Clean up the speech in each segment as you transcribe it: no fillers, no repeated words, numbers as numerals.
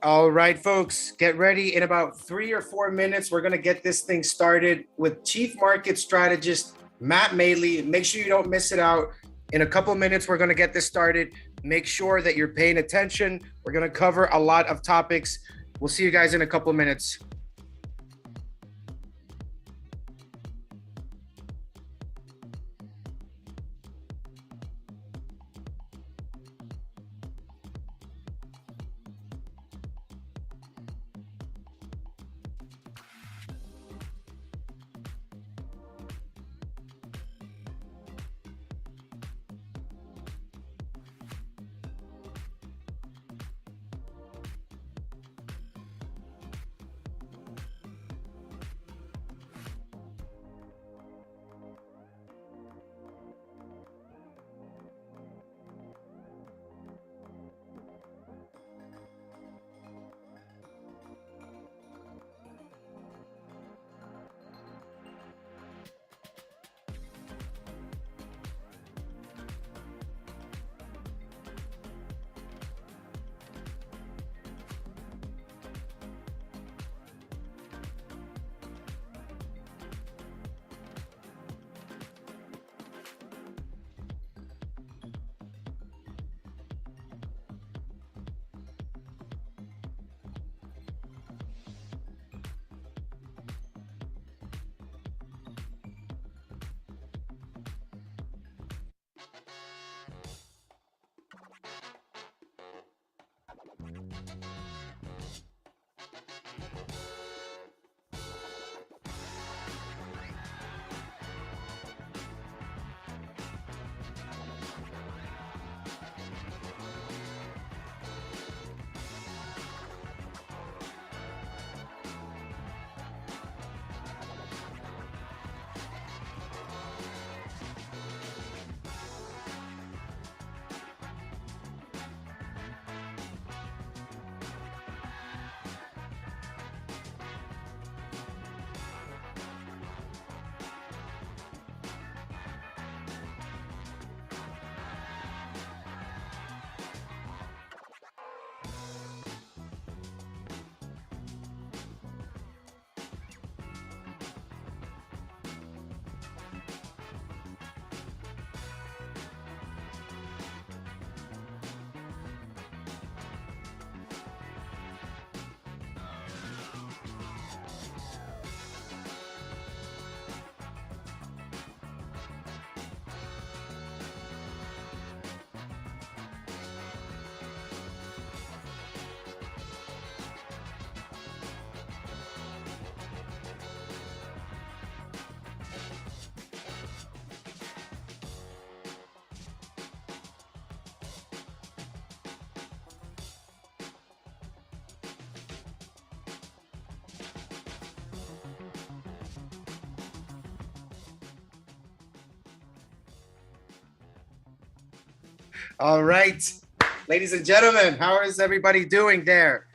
All right, folks, get ready. In about 3 or 4 minutes, we're going to get this thing started with Chief Market Strategist Matt Maley. Make sure you don't miss it out. In a couple minutes, we're going to get this started. Make sure that you're paying attention. We're going to cover a lot of topics. We'll see you guys in a couple minutes. All right, ladies and gentlemen, how is everybody doing there?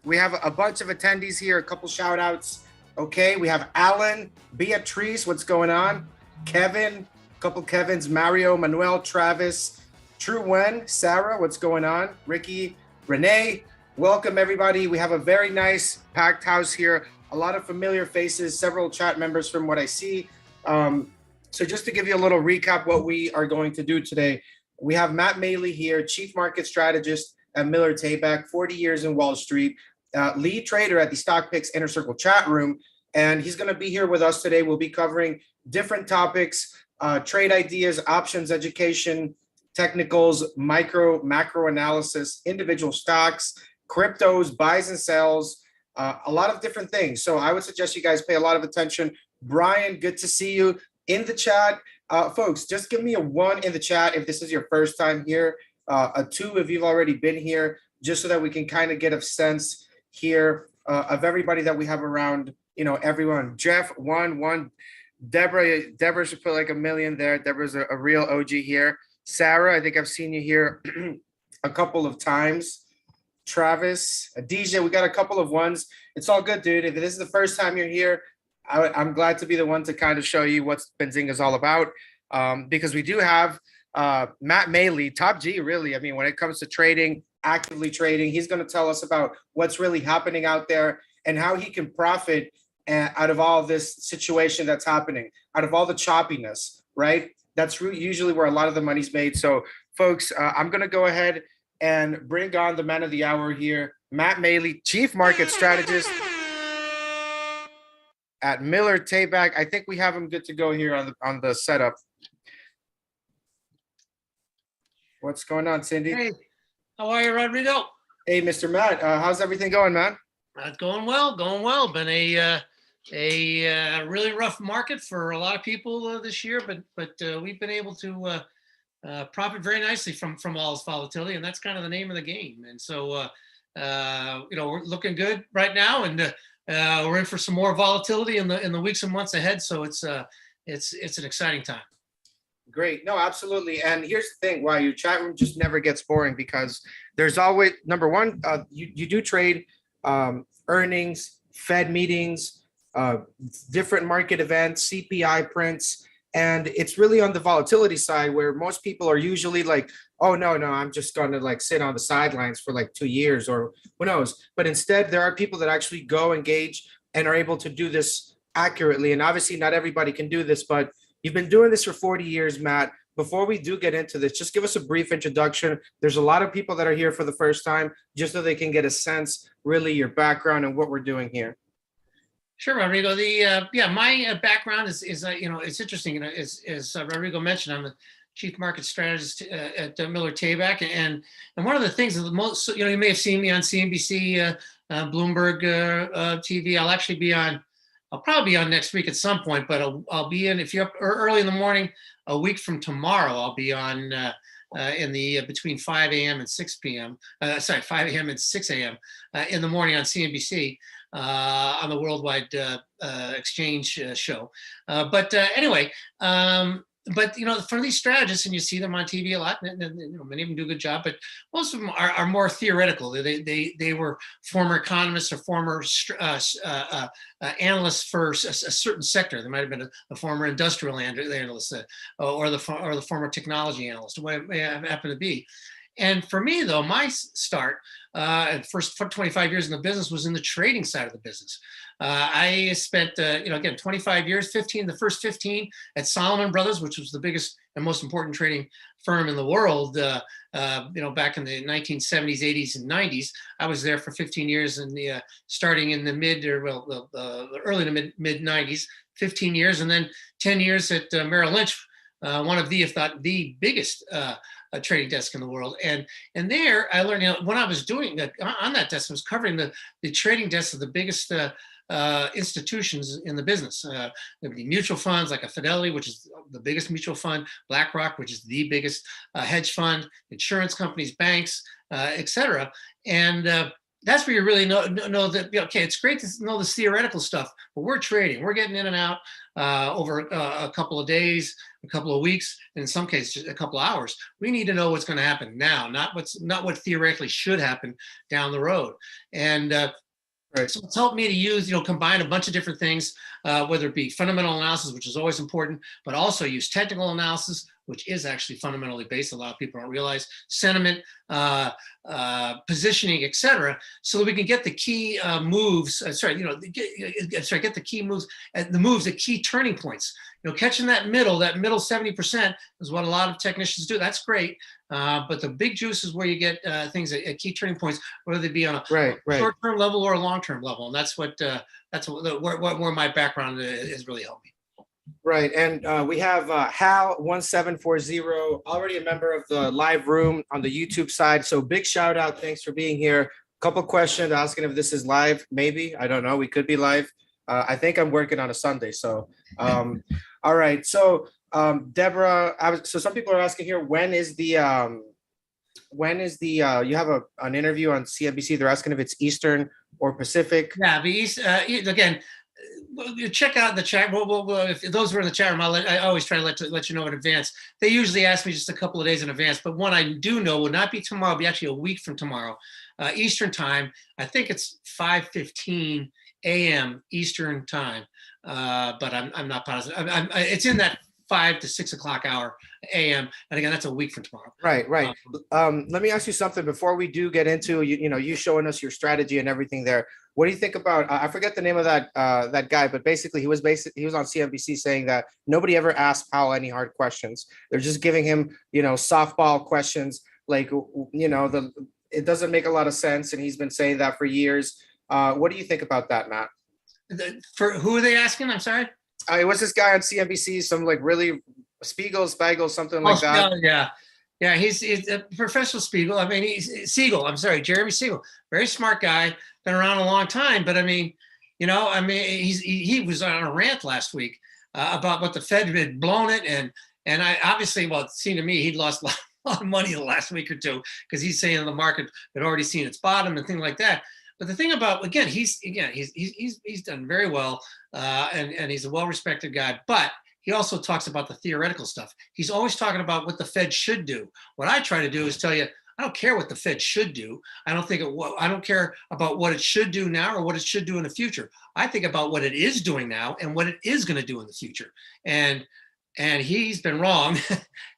We have a bunch of attendees here, a couple shout outs. Okay, we have Alan, Beatrice, what's going on? Kevin, a couple Kevins, Mario, Manuel, Travis, True Wen, Sarah, what's going on? Ricky, Renee, welcome everybody. We have a very nice packed house here, a lot of familiar faces, several chat members from what I see. So just to give you a little recap, what we are going to do today. We have Matt Maley here, Chief Market Strategist at Miller Tabak, 40 years in Wall Street, lead trader at the Stock Picks Inner Circle chat room. And he's going to be here with us today. We'll be covering different topics, trade ideas, options education, technicals, macro analysis, individual stocks, cryptos, buys and sells, a lot of different things. So I would suggest you guys pay a lot of attention. Brian, good to see you in the chat. Folks, just give me a 1 in the chat if this is your first time here, a 2 if you've already been here, just so that we can kind of get a sense here of everybody that we have around, you know, everyone. Jeff, 1. Deborah should put like 1 million there. Deborah's a real OG here. Sarah, I think I've seen you here a couple of times. Travis, DJ, we got a couple of ones. It's all good, dude. If this is the first time you're here, I'm glad to be the one to kind of show you what Benzinga is all about, because we do have Matt Maley, top G, really. I mean, when it comes to trading, actively trading. He's going to tell us about what's really happening out there and how he can profit out of all this situation that's happening, out of all the choppiness, right? That's usually where a lot of the money's made. So, folks, I'm going to go ahead and bring on the man of the hour here, Matt Maley, Chief Market Strategist at Miller Tabak. I think we have him good to go here on the setup. What's going on, Cindy? Hey, how are you, Rodrigo? Hey, Mr. Matt. How's everything going, man? It's going well, going well. Been a really rough market for a lot of people this year, but we've been able to profit very nicely from all this volatility, and that's kind of the name of the game. And so, we're looking good right now, and we're in for some more volatility in the weeks and months ahead. So it's an exciting time. Great. No, absolutely. And here's the thing, why your chat room just never gets boring, because there's always, number one, you do trade earnings, Fed meetings, different market events, CPI prints. And it's really on the volatility side where most people are usually like, oh, no, I'm just going to like sit on the sidelines for like 2 years or who knows. But instead, there are people that actually go engage and are able to do this accurately. And obviously not everybody can do this, but you've been doing this for 40 years, Matt. Before we do get into this, just give us a brief introduction. There's a lot of people that are here for the first time, just so they can get a sense, really, your background and what we're doing here. Sure, Rodrigo. My background is it's interesting. As Rodrigo mentioned, I'm the chief market strategist at Miller Tabak, and one of the things that the most, you may have seen me on CNBC, Bloomberg TV. I'll probably be on next week at some point, but I'll be in, if you're up early in the morning, a week from tomorrow, I'll be on in the between 5 a.m. and 6 p.m. 5 a.m. and 6 a.m. In the morning on CNBC on the Worldwide Exchange show. Anyway, for these strategists, and you see them on TV a lot, and many of them do a good job, but most of them are more theoretical. They were former economists or former analysts for a certain sector. There might have been a former industrial analyst or the former technology analyst, whatever it may happen to be. And for me, though, my start, first 25 years in the business was in the trading side of the business. I spent, 25 years, the first 15 at Salomon Brothers, which was the biggest and most important trading firm in the world, back in the 1970s, 80s, and 90s. I was there for 15 years, starting in the early to mid 90s, 15 years, and then 10 years at Merrill Lynch, one of the, if not the biggest a trading desk in the world. And there I learned, when I was doing that on that desk, I was covering the trading desks of the biggest institutions in the business. There would be mutual funds like a Fidelity, which is the biggest mutual fund, BlackRock, which is the biggest hedge fund, insurance companies, banks, et cetera. And that's where you really know that, okay, it's great to know this theoretical stuff, but we're trading. We're getting in and out over a couple of days, a couple of weeks, and in some cases, just a couple of hours. We need to know what's going to happen now, not what theoretically should happen down the road. And right. So it's helped me to use, combine a bunch of different things, whether it be fundamental analysis, which is always important, but also use technical analysis, which is actually fundamentally based. A lot of people don't realize sentiment, positioning, et cetera, so that we can get the key moves. Get the key moves, the moves at key turning points. Catching that middle 70% is what a lot of technicians do. That's great, but the big juice is where you get things at key turning points, whether they be on a short-term level or a long-term level, and that's where my background has really helped me. Right, and we have Hal1740, already a member of the live room on the YouTube side. So big shout out, thanks for being here. Couple questions, asking if this is live. Maybe, I don't know. We could be live. I think I'm working on a Sunday. So, all right. So, Deborah, so some people are asking here, when is the you have an interview on CNBC? They're asking if it's Eastern or Pacific. Yeah, again. You check out the chat. If those were in the chat room, I always try to let you know in advance. They usually ask me just a couple of days in advance, but one I do know will not be tomorrow. It'll be actually a week from tomorrow, Eastern time. I think it's 5:15 a.m. Eastern time, but I'm not positive. It's in that 5 to 6 o'clock hour a.m. And again, that's a week from tomorrow. Right, right. Let me ask you something before we do get into you showing us your strategy and everything there. What do you think about? I forget the name of that guy, but basically he was on CNBC saying that nobody ever asked Powell any hard questions. They're just giving him softball questions like it doesn't make a lot of sense, and he's been saying that for years. What do you think about that, Matt? For who are they asking? I'm sorry. It was this guy on CNBC, some like really Spiegel, something like that. Yeah, he's a professional Spiegel. I mean, he's Siegel. I'm sorry, Jeremy Siegel. Very smart guy, been around a long time. But I mean, he was on a rant last week about what the Fed had blown it, and I obviously, well, it seemed to me he'd lost a lot of money the last week or two because he's saying the market had already seen its bottom and things like that. But the thing about he's done very well, and he's a well-respected guy. But he also talks about the theoretical stuff. He's always talking about what the Fed should do. What I try to do is tell you, I don't care what the Fed should do. I don't care about what it should do now or what it should do in the future. I think about what it is doing now and what it is going to do in the future. And he's been wrong,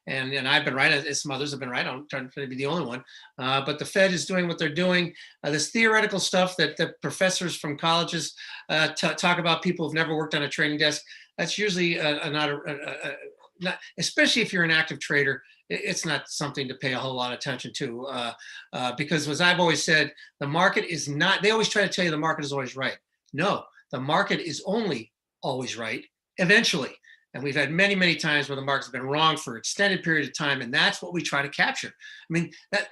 and I've been right, as some others have been right. I'm trying to be the only one. But the Fed is doing what they're doing. This theoretical stuff that the professors from colleges talk about, people who've never worked on a trading desk, that's usually not, especially if you're an active trader, it's not something to pay a whole lot of attention to. Because as I've always said, the market is not, they always try to tell you the market is always right. No, the market is only always right eventually. And we've had many, many times where the market's been wrong for extended period of time. And that's what we try to capture. I mean, that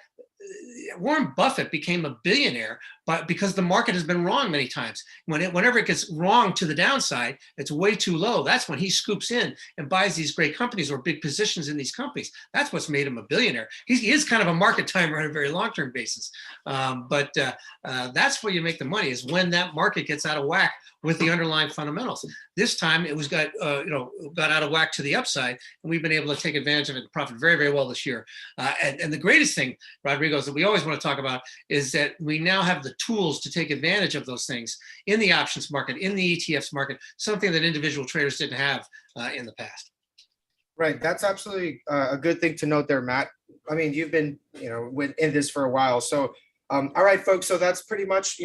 Warren Buffett became a billionaire because the market has been wrong many times. Whenever it gets wrong to the downside, it's way too low. That's when he scoops in and buys these great companies or big positions in these companies. That's what's made him a billionaire. He is kind of a market timer on a very long-term basis. But that's where you make the money, is when that market gets out of whack with the underlying fundamentals. This time it was got out of whack to the upside, and we've been able to take advantage of it and profit very, very well this year. And the greatest thing, Rodrigo, that we always want to talk about is that we now have the tools to take advantage of those things in the options market, in the ETFs market, something that individual traders didn't have in the past. Right. That's absolutely a good thing to note there, Matt. I mean, you've been, in this for a while. So, all right, folks. So that's pretty much,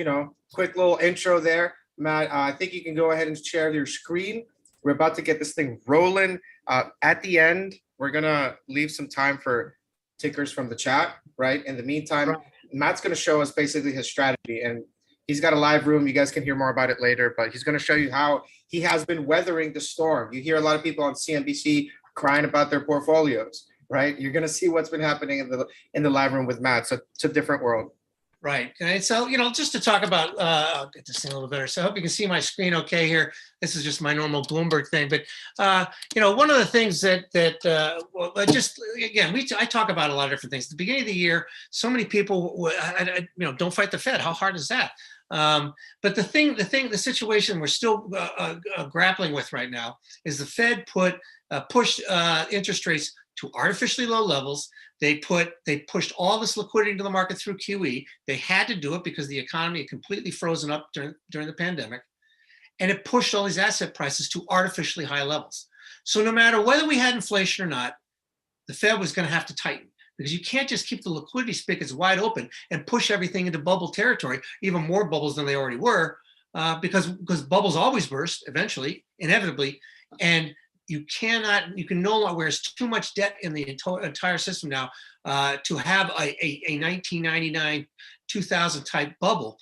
quick little intro there. Matt, I think you can go ahead and share your screen. We're about to get this thing rolling. At the end, we're going to leave some time for tickers from the chat, right? In the meantime, Matt's going to show us basically his strategy, and he's got a live room. You guys can hear more about it later, but he's going to show you how he has been weathering the storm. You hear a lot of people on CNBC crying about their portfolios, right? You're going to see what's been happening in the live room with Matt. So it's a different world. Right. And so, just to talk about, I'll get this thing a little better. So I hope you can see my screen okay here. This is just my normal Bloomberg thing. But, one of the things that I talk about a lot of different things. At the beginning of the year, so many people, don't fight the Fed. How hard is that? But the situation we're still grappling with right now is the Fed pushed interest rates to artificially low levels. They pushed all this liquidity into the market through QE. They had to do it because the economy had completely frozen up during the pandemic. And it pushed all these asset prices to artificially high levels. So no matter whether we had inflation or not, the Fed was going to have to tighten, because you can't just keep the liquidity spigots wide open and push everything into bubble territory, even more bubbles than they already were, because bubbles always burst eventually, inevitably. And you can no longer, where's too much debt in the entire system now to have a 1999, 2000 type bubble,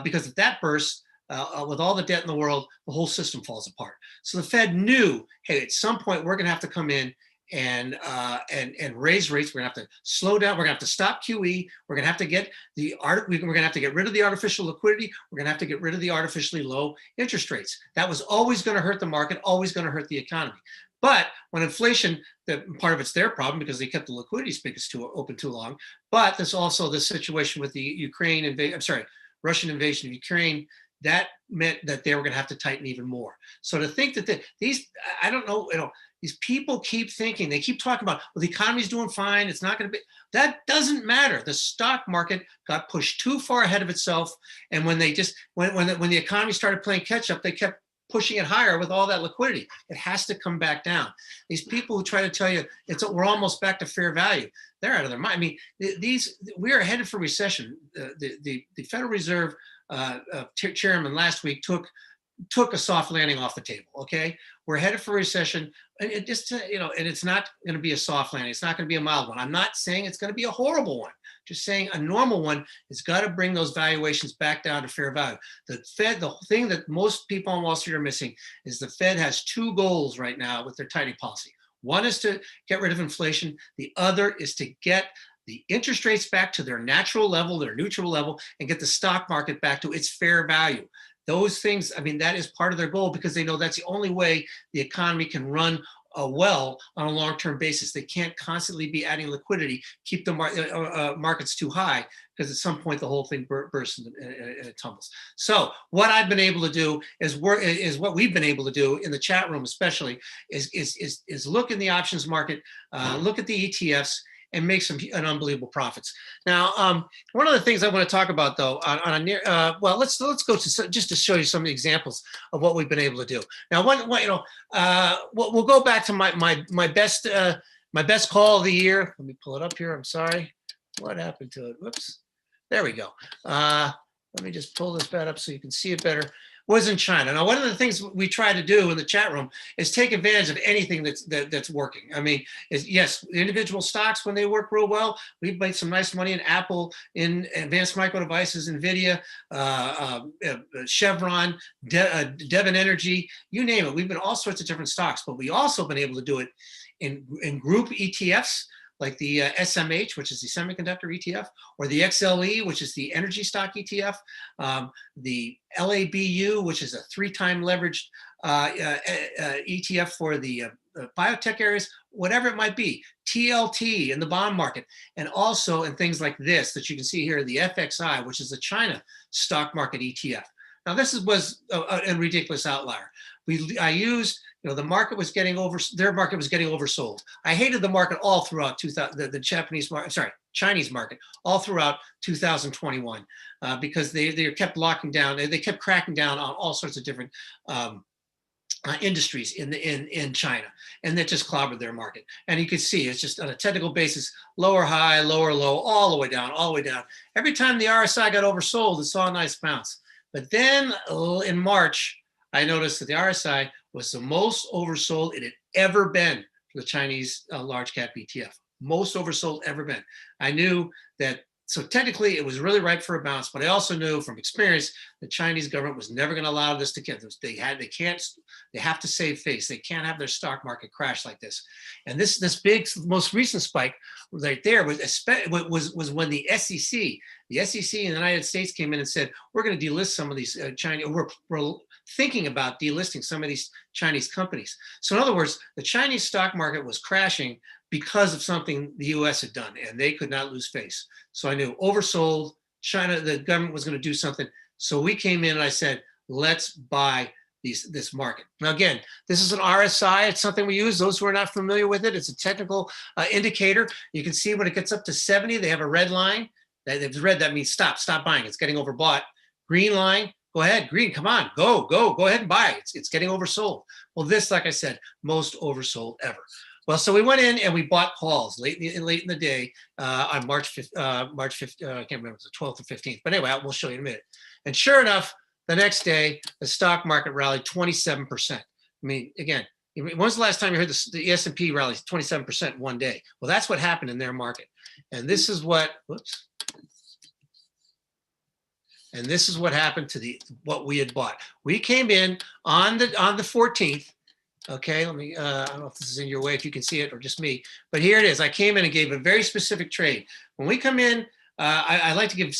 because if that bursts, with all the debt in the world, the whole system falls apart. So the Fed knew, hey, at some point we're going to have to come in and raise rates. We're going to have to slow down. We're going to have to stop QE. We're going to have to get we're going to have to get rid of the artificial liquidity. We're going to have to get rid of the artificially low interest rates. That was always going to hurt the market, always going to hurt the economy. But when inflation, part of it's their problem because they kept the liquidity spigots open too long. But there's also the situation with the Russian invasion of Ukraine. That meant that they were going to have to tighten even more. So to think that I don't know, these people keep thinking, they keep talking about, well, the economy's doing fine, it's not going to be, that doesn't matter. The stock market got pushed too far ahead of itself. And when the economy started playing catch up, they kept pushing it higher with all that liquidity. It has to come back down. These people who try to tell you we're almost back to fair value, they're out of their mind. I mean, we are headed for recession. The Federal Reserve chairman last week took a soft landing off the table. Okay, we're headed for recession, and and it's not going to be a soft landing. It's not going to be a mild one. I'm not saying it's going to be a horrible one. Just saying a normal one has got to bring those valuations back down to fair value. The Fed, the thing that most people on Wall Street are missing is the Fed has two goals right now with their tightening policy. One is to get rid of inflation. The other is to get the interest rates back to their natural level, their neutral level, and get the stock market back to its fair value. Those things, I mean, that is part of their goal because they know that's the only way the economy can run well on a long-term basis. They can't constantly be adding liquidity, keep the markets too high, because at some point the whole thing bursts and it tumbles. So what I've been able to do is what we've been able to do in the chat room, especially, is look in the options market, look at the ETFs, and make some unbelievable profits. Now, one of the things I want to talk about, though, let's go to just to show you some of the examples of what we've been able to do. Now, we'll go back to my best call of the year. Let me pull it up here. I'm sorry, what happened to it? Whoops, there we go. Let me just pull this back up so you can see it better. Was in China. Now, one of the things we try to do in the chat room is take advantage of anything that's working. I mean, yes, individual stocks, when they work real well, we've made some nice money in Apple, in Advanced Micro Devices, NVIDIA, Chevron, Devon Energy, you name it. We've been all sorts of different stocks, but we also been able to do it in group ETFs, like the SMH, which is the semiconductor ETF, or the Xle, which is the energy stock ETF, the LABU, which is a 3-time leveraged ETF for the biotech areas, whatever it might be, TLT in the bond market, and also in things like this that you can see here, the FXI, which is the China stock market ETF. Now, this was a ridiculous outlier. I used, the market was getting their market was getting oversold. I hated the market all throughout the Japanese market, Chinese market, all throughout 2021, because they kept locking down, they kept cracking down on all sorts of different industries in China, and that just clobbered their market. And you can see it's just on a technical basis, lower high, lower low, all the way down, all the way down. Every time the RSI got oversold, it saw a nice bounce. But then in March, I noticed that the RSI was the most oversold it had ever been for the Chinese large cap ETF. Most oversold ever been. I knew that, so technically it was really ripe for a bounce, but I also knew from experience the Chinese government was never going to allow this to get. They have to save face. They can't have their stock market crash like this. And this big, most recent spike right there was when the SEC in the United States came in and said, we're going to delist some of these Chinese, we're thinking about delisting some of these Chinese companies. So in other words, the Chinese stock market was crashing because of something the US had done, and they could not lose face. So I knew oversold, China, the government was going to do something. So we came in and I said, let's buy this market. Now, again, this is an RSI. It's something we use. Those who are not familiar with it, it's a technical indicator. You can see when it gets up to 70, they have a red line. If it's red, that means stop buying. It's getting overbought. Green line, go ahead, green, come on, go ahead and buy. It's getting oversold. Well, this, like I said, most oversold ever. Well, so we went in and we bought calls late in the day on March 5th, I can't remember, it was the 12th or 15th. But anyway, we'll show you in a minute. And sure enough, the next day, the stock market rallied 27%. I mean, again, when was the last time you heard the S&P rally 27% one day? Well, that's what happened in their market. And this is what, and this is what happened to what we had bought. We came in on the 14th. Okay, let me, I don't know if this is in your way, if you can see it, or just me, but here it is. I came in and gave a very specific trade. When we come in, I like to give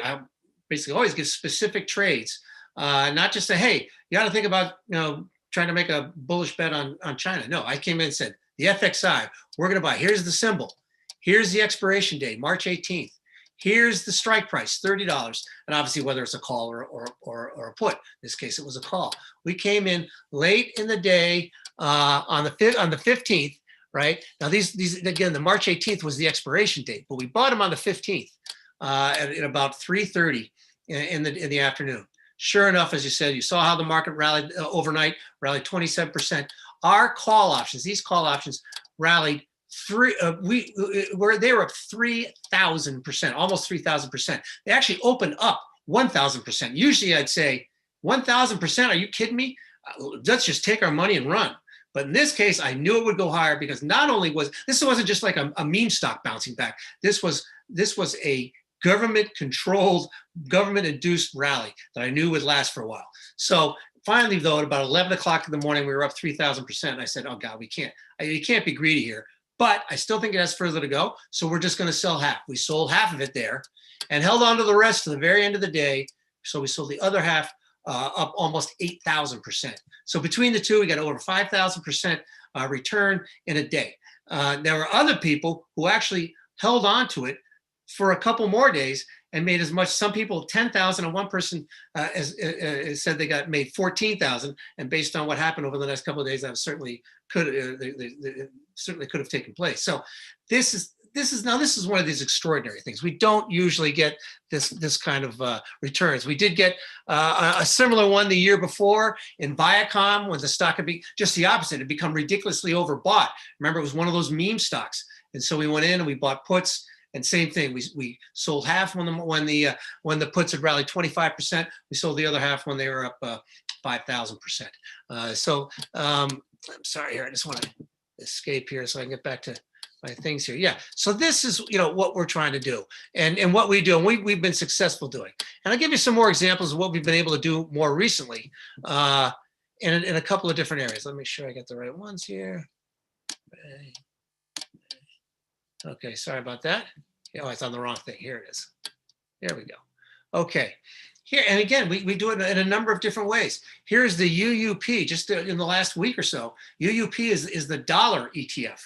I basically always give specific trades, not just say, hey, you got to think about, trying to make a bullish bet on China. No, I came in and said, the FXI, we're going to buy. Here's the symbol. Here's the expiration date, March 18th. Here's the strike price, $30. And obviously, whether it's a call or a put. In this case, it was a call. We came in late in the day on the 15th, right? Now, these again, the March 18th was the expiration date, but we bought them on the 15th at about 3:30 in the afternoon. Sure enough, as you said, you saw how the market rallied overnight, rallied 27%. Our call options, these call options rallied they were up 3,000%, almost 3,000%. They actually opened up 1,000%. Usually I'd say 1,000%, are you kidding me? Let's just take our money and run. But in this case, I knew it would go higher because not only wasn't just like a meme stock bouncing back. This was a government-controlled, government-induced rally that I knew would last for a while. So finally, though, at about 11 o'clock in the morning, we were up 3,000%. And I said, oh, God, we can't be greedy here. But I still think it has further to go. So we're just going to sell half. We sold half of it there and held on to the rest to the very end of the day. So we sold the other half up almost 8,000%. So between the two, we got over 5,000% return in a day. There were other people who actually held on to it for a couple more days and made as much. Some people 10,000, and one person said they made 14,000. And based on what happened over the next couple of days, that certainly could have taken place. So this is one of these extraordinary things. We don't usually get this kind of returns. We did get a similar one the year before in Viacom when the stock had been just the opposite. It had become ridiculously overbought. Remember, it was one of those meme stocks. And so we went in and we bought puts. And same thing, we sold half when the puts had rallied 25%. We sold the other half when they were up 5,000%. So I'm sorry here, I just want to escape here so I can get back to my things here. Yeah, so this is what we're trying to do and what we do, and we've been successful doing. And I'll give you some more examples of what we've been able to do more recently in a couple of different areas. Let me make sure I get the right ones here. Okay, sorry about that. Oh, it's on the wrong thing. Here it is. There we go. Okay. Here, and again, we do it in a number of different ways. Here's the UUP, just in the last week or so. UUP is the dollar ETF.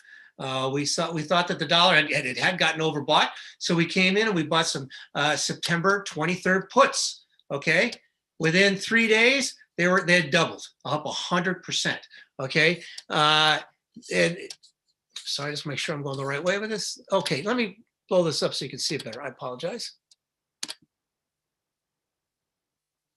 We thought that the dollar had gotten overbought, so we came in and we bought some September 23rd puts. Okay, within 3 days they had doubled, up 100%. Okay, and sorry, just make sure I'm going the right way with this. Okay, let me blow this up so you can see it better. I apologize.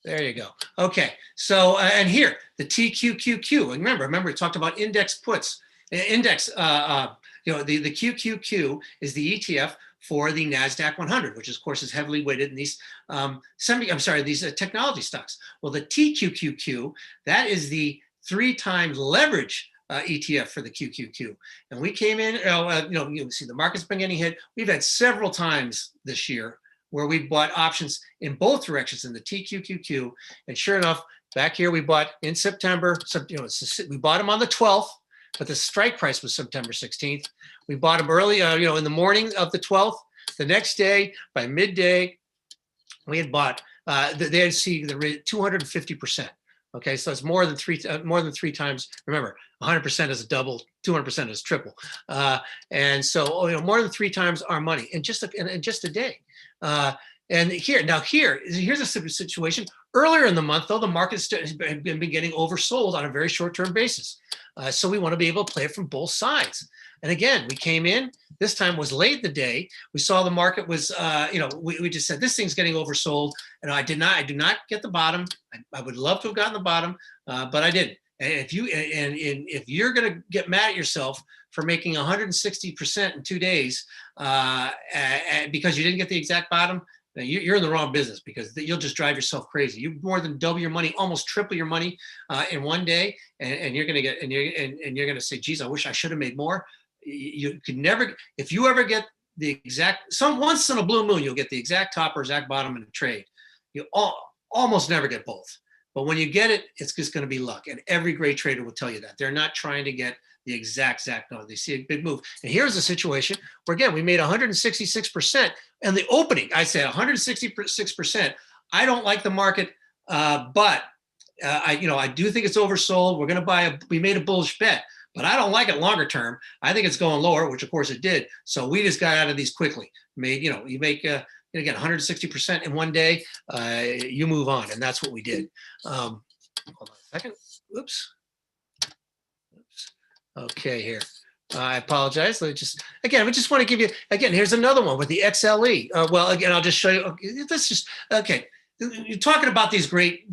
There you go. Okay, so and here the TQQQ. And remember, we talked about index puts. Index, the QQQ is the ETF for the NASDAQ 100, which of course is heavily weighted in these these technology stocks. Well, the TQQQ, that is the 3 times leverage ETF for the QQQ. And we came in, you see the market's been getting hit. We've had several times this year where we bought options in both directions in the TQQQ. And sure enough, back here we bought in September, we bought them on the 12th, but the strike price was September 16th. We bought them early, in the morning of the 12th. The next day, by midday, we had bought, they had seen the 250%. Okay, so it's more than three times. Remember, 100% is a double, 200% is triple, and so more than 3 times our money in just a day. And here's a situation. Earlier in the month, though, the market had been getting oversold on a very short-term basis. So we want to be able to play it from both sides. And again, we came in. This time was late in the day. We saw the market was, we just said this thing's getting oversold. And I do not get the bottom. I would love to have gotten the bottom, but I didn't. And if you're going to get mad at yourself for making 160% in 2 days because you didn't get the exact bottom, you're in the wrong business, because you'll just drive yourself crazy. You more than double your money, almost triple your money in one day, and you're gonna say, "Geez, I wish I should have made more." You could never, if you ever get the exact, once in a blue moon, you'll get the exact top or exact bottom in a trade. You almost never get both. But when you get it, it's just going to be luck. And every great trader will tell you that. They're not trying to get the exact number. They see a big move. And here's a situation where, again, we made 166%. And the opening, I said 166%. I don't like the market, but I do think it's oversold. We're going to we made a bullish bet, but I don't like it longer term. I think it's going lower, which of course it did. So we just got out of these quickly. You make again 160% in one day, you move on, and that's what we did. Hold on a second. Oops. Okay, here. I apologize. We just want to give you, again, here's another one with the XLE. Well, again, I'll just show you. Okay, you're talking about these great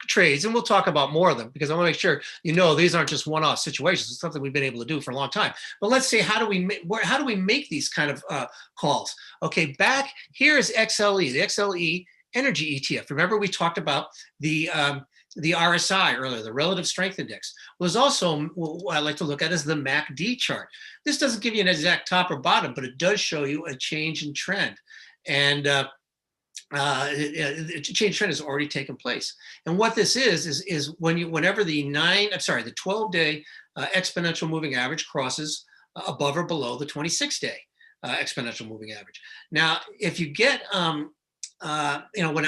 trades, and we'll talk about more of them because I want to make sure you know these aren't just one-off situations. It's something we've been able to do for a long time. But let's say how do we make these kind of calls? Okay, back here is XLE, the Xle Energy Etf. Remember we talked about the RSI earlier, the relative strength index. Well, there's also what I like to look at is the MACD chart. This doesn't give you an exact top or bottom, but it does show you a change in trend. And change trend has already taken place. And what this is whenever the 12-day exponential moving average crosses above or below the 26-day exponential moving average. Now, if you get when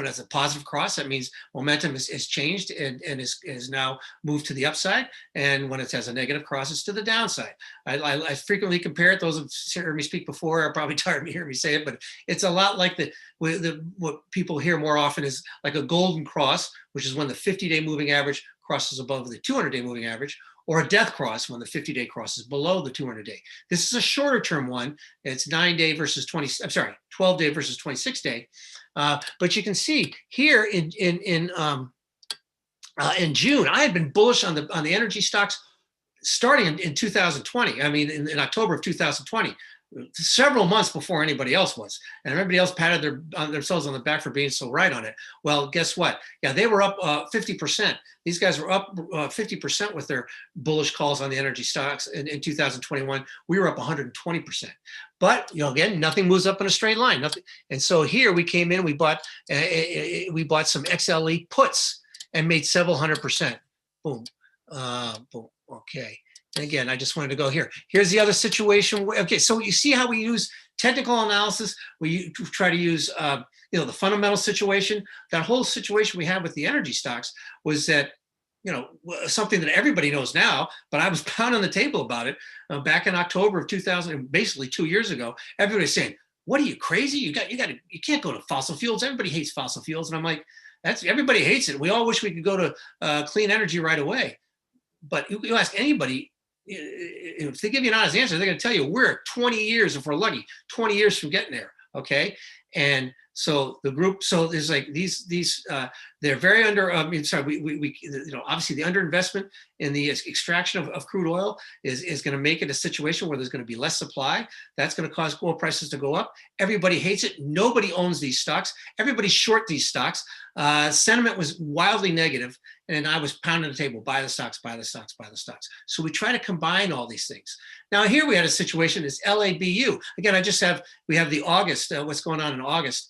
it's a positive cross, that means momentum is changed and is now moved to the upside. And when it has a negative cross, it's to the downside. I frequently compare it. Those who've heard me speak before are probably tired of hearing me say it, but it's a lot like what people hear more often is like a golden cross, which is when the 50-day moving average crosses above the 200-day moving average, or a death cross when the 50-day crosses below the 200-day. This is a shorter term one. It's 12-day versus 26-day. But you can see here in June, I had been bullish on the energy stocks starting in 2020. I mean, in October of 2020. Several months before anybody else was, and everybody else patted themselves on the back for being so right on it. Well, guess what? Yeah, they were up 50%. These guys were up 50% with their bullish calls on the energy stocks in 2021. We were up 120%. But again, nothing moves up in a straight line. Nothing. And so here we came in, we bought some XLE puts and made several 100%. Boom, boom. Okay. And again, I just wanted to go here. Here's the other situation. Okay, so you see how we use technical analysis. We try to use, the fundamental situation. That whole situation we had with the energy stocks was that, something that everybody knows now, but I was pounding the table about it back in October of 2000, basically 2 years ago. Everybody's saying, "What are you crazy? You can't go to fossil fuels. Everybody hates fossil fuels." And I'm like, everybody hates it. We all wish we could go to clean energy right away. But you ask anybody. If they give you an honest answer, they're going to tell you we're 20 years, if we're lucky, 20 years from getting there. Okay. And so the group, so there's like these, they're very under, obviously the underinvestment in the extraction of crude oil is going to make it a situation where there's going to be less supply. That's going to cause oil prices to go up. Everybody hates it. Nobody owns these stocks. Everybody short these stocks. Sentiment was wildly negative, and I was pounding the table, buy the stocks, buy the stocks, buy the stocks. So we try to combine all these things. Now here we had a situation, is LABU. Again, we have the August, what's going on in August.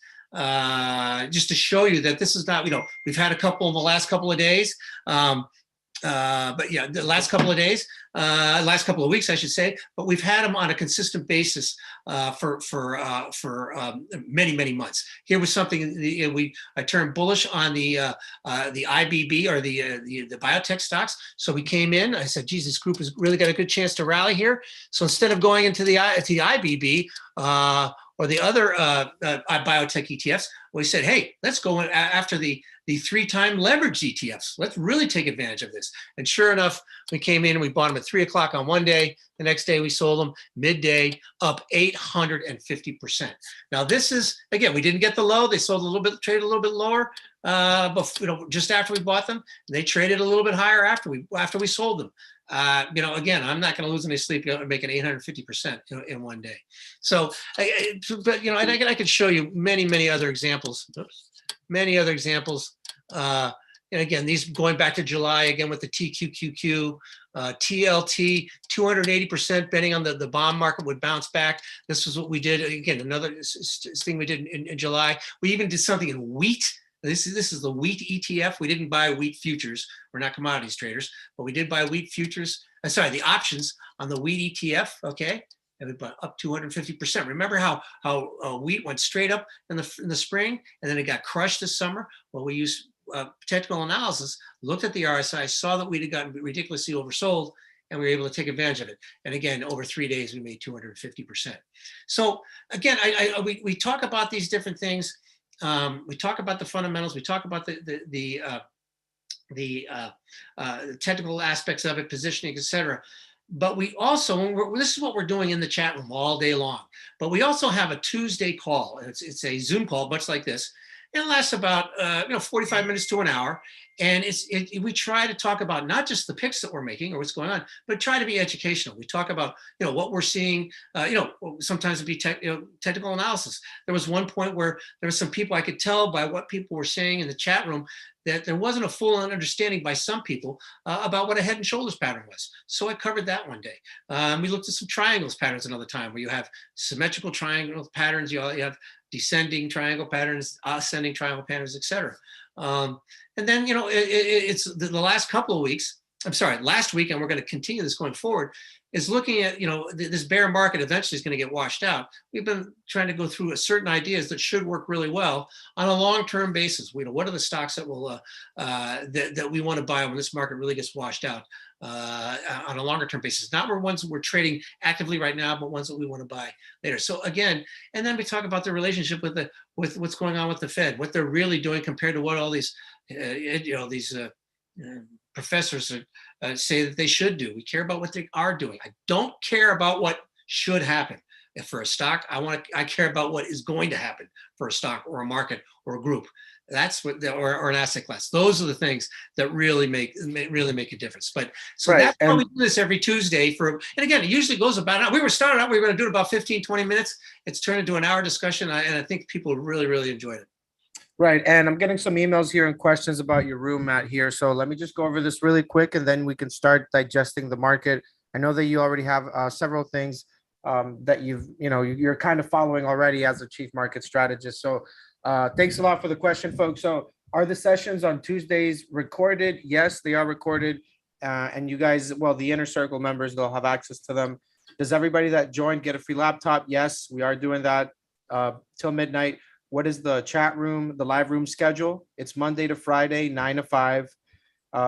Just to show you that this is not, we've had a couple in the last couple of days. But yeah, the last couple of days, last couple of weeks, I should say, but we've had them on a consistent basis for many, many months. Here was something I turned bullish on the IBB, or the biotech stocks. So we came in. I said, "Geez, this group has really got a good chance to rally here." So instead of going into the IBB or the other biotech ETFs, we said, "Hey, let's go after the 3-time leveraged ETFs. Let's really take advantage of this." And sure enough, we came in and we bought them at 3 o'clock on one day. The next day we sold them midday, up 850%. Now this is, again, we didn't get the low. They sold a little bit, traded a little bit lower, but just after we bought them. They traded a little bit higher after we sold them. Again, I'm not going to lose any sleep making 850% in one day. So, but I could show you many, many other examples. Many other examples. And again, these going back to July, again with the TQQQ, TLT, 280% betting on the bond market would bounce back. This is what we did. Again, another thing we did in July. We even did something in wheat. This is the Wheat Etf. We didn't buy wheat futures. We're not commodities traders, but we did buy wheat futures. The options on the Wheat Etf. Okay, and we bought up 250%. Remember how wheat went straight up in the spring, and then it got crushed this summer? Well, we used technical analysis, looked at the RSI, saw that we'd gotten ridiculously oversold, and we were able to take advantage of it. And again, over 3 days, we made 250%. So again, we talk about these different things. We talk about the fundamentals. We talk about the technical aspects of it, positioning, etc. But we also, this is what we're doing in the chat room all day long. But we also have a Tuesday call. It's a Zoom call, much like this. and it lasts about 45 minutes to an hour. And we try to talk about not just the picks that we're making or what's going on, but try to be educational. We talk about what we're seeing. Sometimes it'd be technical analysis. There was one point where there was some people, I could tell by what people were saying in the chat room, that there wasn't a full understanding by some people about what a head and shoulders pattern was. So I covered that one day. We looked at some triangles patterns another time, where you have symmetrical triangle patterns, you have descending triangle patterns, ascending triangle patterns, etc. And then, it's the last couple of weeks, last week, and we're going to continue this going forward, is looking at, this bear market eventually is going to get washed out. We've been trying to go through certain ideas that should work really well on a long-term basis. What are the stocks that will that we want to buy when this market really gets washed out on a longer-term basis? Not ones that we're trading actively right now, but ones that we want to buy later. So again, and then we talk about the relationship with what's going on with the Fed, what they're really doing compared to what all these professors say that they should do. We care about what they are doing. I don't care about what should happen for a stock. I care about what is going to happen for a stock or a market or a group. That's what, or an asset class. Those are the things that really make a difference. But so right. That's why we do this every Tuesday and again, it usually goes about an hour. We were going to do it about 15, 20 minutes. It's turned into an hour discussion. And I think people really, really enjoyed it. Right. And I'm getting some emails here and questions about your room, Matt, here. So let me just go over this really quick, and then we can start digesting the market. I know that you already have several things that you're kind of following already as a chief market strategist. So thanks a lot for the question, folks. So are the sessions on Tuesdays recorded? Yes, they are recorded. And you guys, the Inner Circle members, they'll have access to them. Does everybody that joined get a free laptop? Yes, we are doing that till midnight. What is the chat room, the live room schedule? It's Monday to Friday, 9 to 5.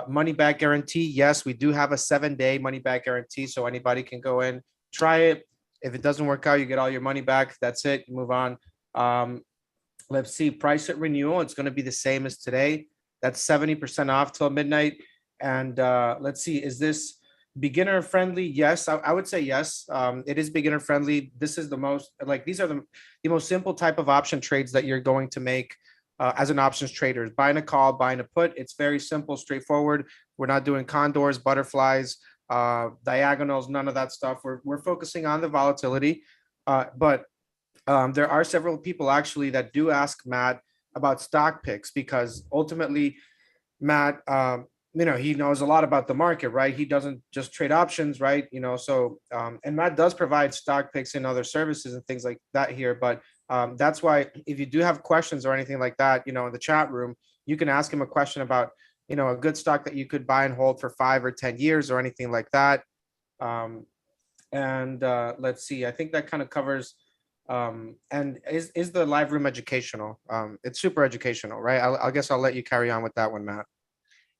Money back guarantee. Yes, we do have a 7-day money back guarantee. So anybody can go in, try it. If it doesn't work out, you get all your money back. That's it. You move on. Let's see. Price at renewal. It's going to be the same as today. That's 70% off till midnight. And let's see. Is this beginner friendly? Yes, I would say yes. It is beginner friendly. This is the most, these are the most simple type of option trades that you're going to make as an options trader. Buying a call, buying a put. It's very simple, straightforward. We're not doing condors, butterflies, diagonals, none of that stuff. We're focusing on the volatility. But there are several people actually that do ask Matt about stock picks, because ultimately Matt, he knows a lot about the market, right? He doesn't just trade options, right? So, and Matt does provide stock picks and other services and things like that here. But that's why if you do have questions or anything like that, in the chat room, you can ask him a question about, a good stock that you could buy and hold for 5 or 10 years or anything like that. Let's see, I think that kind of covers, and is the live room educational? It's super educational, right? I guess I'll let you carry on with that one, Matt.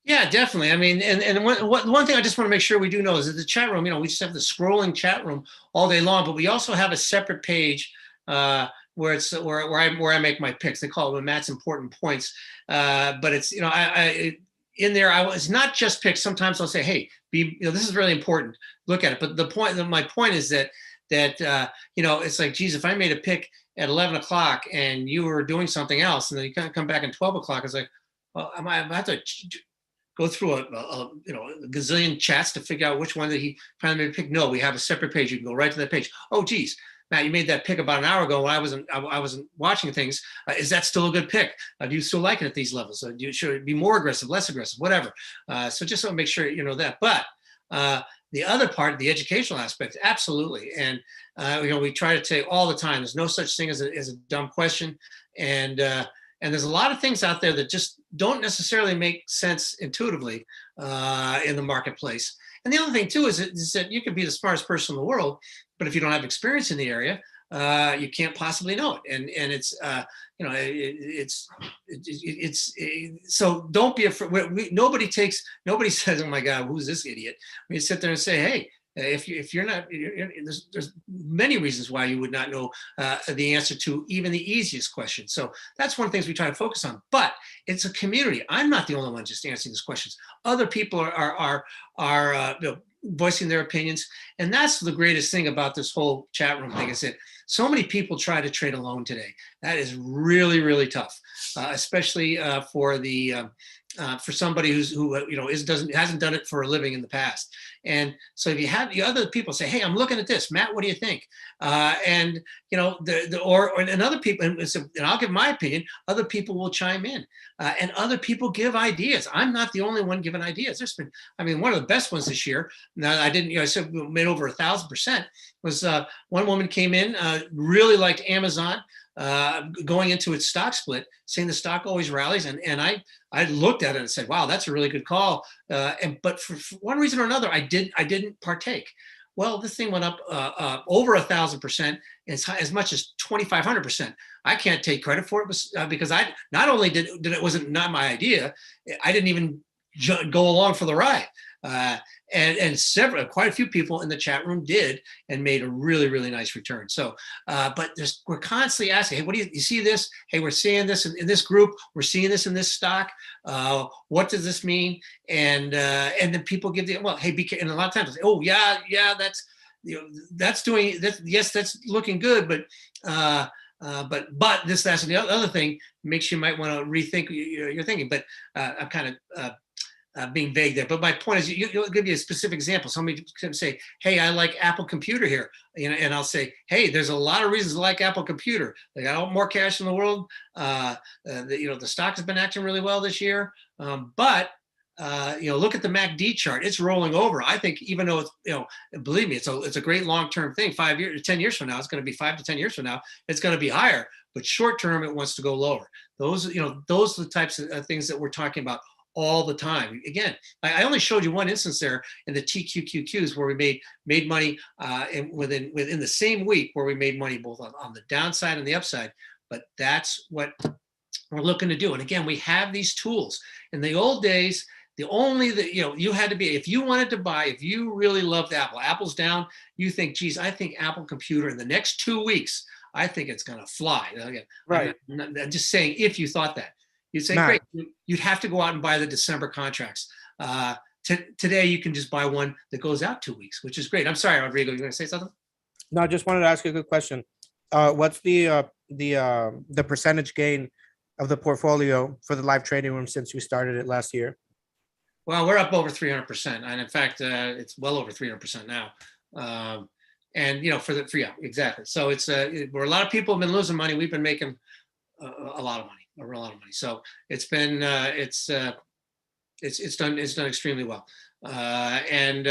Yeah, definitely. I mean, and one thing I just want to make sure we do know is that the chat room, we just have the scrolling chat room all day long, but we also have a separate page where I make my picks. They call it Matt's important points. But it's, in there, it's not just picks. Sometimes I'll say, hey, this is really important. Look at it. But my point is that it's like, geez, if I made a pick at 11 o'clock and you were doing something else, and then you kind of come back at 12 o'clock, it's like, well, I have to go through a gazillion chats to figure out which one that he finally made a pick. No, we have a separate page. You can go right to that page. Oh, geez, Matt, you made that pick about an hour ago when I wasn't watching things. Is that still a good pick? Do you still like it at these levels? Should it be more aggressive, less aggressive, whatever? So just want to make sure you know that. But the other part, the educational aspect, absolutely. And we try to say all the time, there's no such thing as a dumb question. And there's a lot of things out there that just don't necessarily make sense intuitively in the marketplace. And the other thing too is that you can be the smartest person in the world, but if you don't have experience in the area, you can't possibly know it. And so don't be afraid. Nobody says, oh my God, who's this idiot? We sit there and say, hey, if you're not, there's many reasons why you would not know the answer to even the easiest question. So that's one of the things we try to focus on. But it's a community. I'm not the only one just answering these questions. Other people are voicing their opinions. And that's the greatest thing about this whole chat room thing, is that so many people try to trade alone today. That is really, really tough, especially for somebody who hasn't done it for a living in the past. And so if you have the other people say, hey, I'm looking at this, Matt, what do you think? And other people, and I'll give my opinion, other people will chime in, and other people give ideas. I'm not the only one giving ideas. There's been, one of the best ones this year. Now I said we made over 1,000%. Was one woman came in, really liked Amazon, going into its stock split, saying the stock always rallies, and I looked at it and said, wow, that's a really good call. But for one reason or another, I didn't partake. Well, this thing went up over 1,000%, as much as 2,500%. I can't take credit for it, because I not only did it wasn't not my idea, I didn't even go along for the ride. And quite a few people in the chat room did, and made a really, really nice return. So, but we're constantly asking, hey, what do you see this? Hey, we're seeing this in this group. We're seeing this in this stock. What does this mean? And then people give hey, and a lot of times they say, oh yeah, that's that's doing that. Yes, that's looking good, but this, that's, and the other thing makes you might want to rethink your thinking. But I'm kind of being vague there, but my point is, you'll give you a specific example. Somebody can say, "Hey, I like Apple Computer here," and I'll say, "Hey, there's a lot of reasons to like Apple Computer. They got all more cash in the world. The stock has been acting really well this year, but look at the MACD chart. It's rolling over. I think, even though it's, believe me, it's a great long-term thing. 5 years, 10 years from now, it's going to be 5 to 10 years from now, it's going to be higher. But short-term, it wants to go lower. Those are the types of things that we're talking about all the time. Again, I only showed you one instance there in the TQQQs where we made money within the same week, where we made money both on the downside and the upside. But that's what we're looking to do. And again, we have these tools. In the old days, you had to be, if you wanted to buy, if you really loved Apple's down, you think, geez, I think Apple Computer in the next 2 weeks, I think it's going to fly. Again, right. I'm just saying, if you thought that. You'd say, great, you'd have to go out and buy the December contracts. Today, you can just buy one that goes out 2 weeks, which is great. I'm sorry, Rodrigo, you going to say something? No, I just wanted to ask you a good question. What's the percentage gain of the portfolio for the live trading room since we started it last year? Well, we're up over 300%. And in fact, it's well over 300% now. Exactly. So it's where a lot of people have been losing money, we've been making a lot of money. A lot of money. So it's been it's done extremely well. And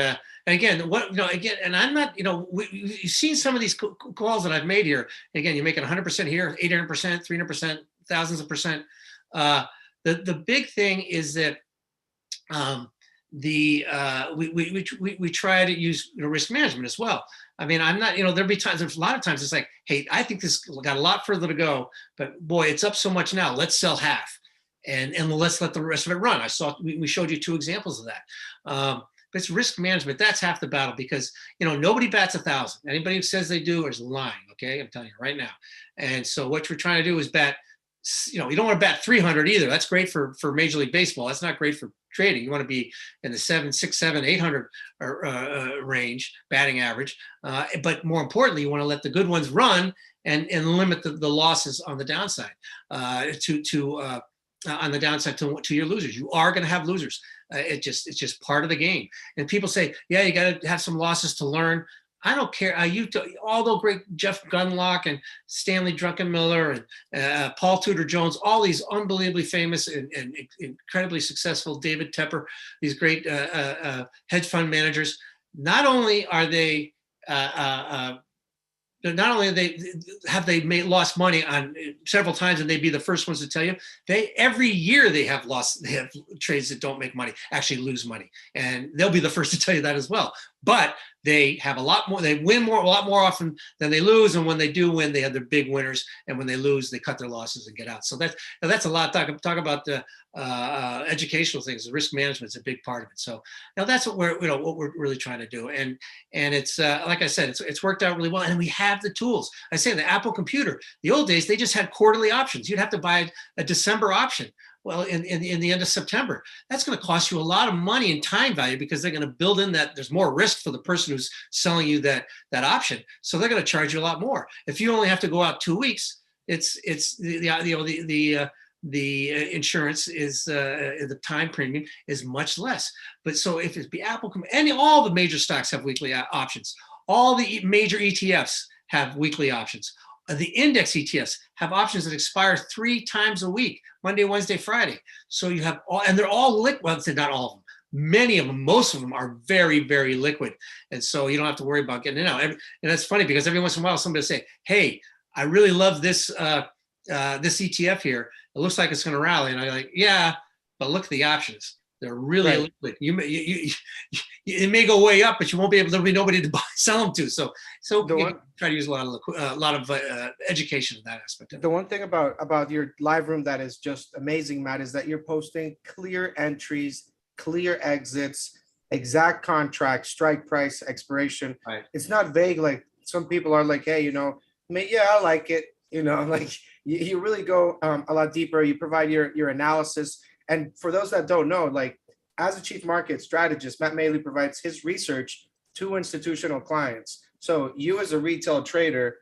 again, and I'm not, you've seen some of these calls that I've made here. Again, you're making 100% here, 800%, 300%, thousands of percent. The big thing is that we try to use risk management as well. I'm not, there'll be times, there's a lot of times it's like, hey, I think this got a lot further to go, but boy, it's up so much now. Let's sell half and let's let the rest of it run. We showed you 2 examples of that. But it's risk management. That's half the battle, because, nobody bats 1,000. Anybody who says they do is lying. Okay. I'm telling you right now. And so what we're trying to do is bat, you don't want to bat 300 either. That's great for Major League Baseball. That's not great for trading. You want to be in the 800 range batting average. But more importantly, you want to let the good ones run and limit the losses on the downside on the downside to your losers. You are going to have losers. It's just part of the game. And people say, yeah, you got to have some losses to learn. I don't care. All the great Jeff Gunlock and Stanley Druckenmiller and Paul Tudor Jones, all these unbelievably famous and incredibly successful, David Tepper, these great hedge fund managers. Not only are they have they lost money on several times, and they'd be the first ones to tell you, every year they have trades that don't make money, actually lose money, and they'll be the first to tell you that as well. But they have a lot more. They win a lot more often than they lose, and when they do win, they have their big winners. And when they lose, they cut their losses and get out. So that's a lot. Talk about the educational things. The risk management is a big part of it. So that's what we're really trying to do. And it's like I said, it's worked out really well. And we have the tools. I say the Apple Computer. The old days, they just had quarterly options. You'd have to buy a December option. well, in the end of September. That's going to cost you a lot of money and time value, because they're going to build in that there's more risk for the person who's selling you that option. So they're going to charge you a lot more. If you only have to go out 2 weeks, it's the insurance is the time premium is much less. But so if it's the Apple and all the major stocks have weekly options, all the major ETFs have weekly options. The index ETFs have options that expire 3 times a week, Monday, Wednesday, Friday. So you have all, and they're all liquid. Well, not all of them. Many of them, most of them are very, very liquid. And so you don't have to worry about getting it out. And that's funny, because every once in a while somebody will say, hey, I really love this this ETF here. It looks like it's going to rally. And I'm like, yeah, but look at the options. They're really liquid. It may go way up, but you won't be able. There'll be nobody to sell them to. So try to use a lot of education in that aspect. The one thing about your live room that is just amazing, Matt, is that you're posting clear entries, clear exits, exact contract, strike price, expiration. Right. It's not vague like some people are like, hey, I like it. Like you really go a lot deeper. You provide your analysis. And for those that don't know, like as a chief market strategist, Matt Maley provides his research to institutional clients. So you as a retail trader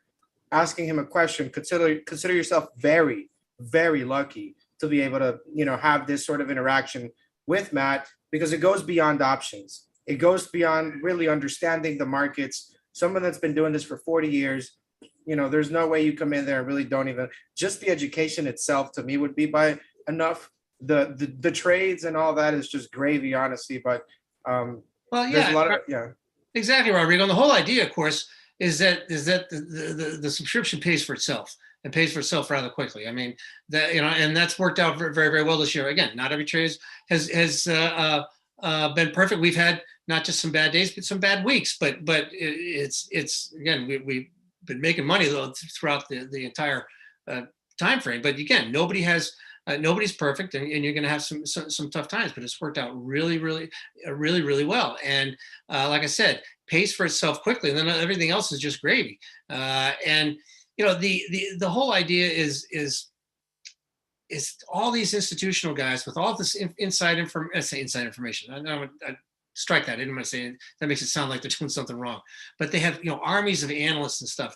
asking him a question, consider yourself very, very lucky to be able to, have this sort of interaction with Matt, because it goes beyond options. It goes beyond really understanding the markets. Someone that's been doing this for 40 years, there's no way you come in there and really don't even, just the education itself to me would be by enough. The trades and all that is just gravy, honestly. But there's a lot of exactly, Rodrigo. And the whole idea, of course, is that the subscription pays for itself and pays for itself rather quickly. I mean, and that's worked out very, very, very well this year. Again, not every trade has been perfect. We've had not just some bad days, but some bad weeks. But it's again, we've been making money though throughout the entire time frame. But again, nobody's perfect, and you're going to have some tough times, but it's worked out really, really, really, really well. And like I said, pays for itself quickly, and then everything else is just gravy. And the whole idea is all these institutional guys with all this inside information. I strike that. I didn't want to say it. That makes it sound like they're doing something wrong. But they have armies of analysts and stuff.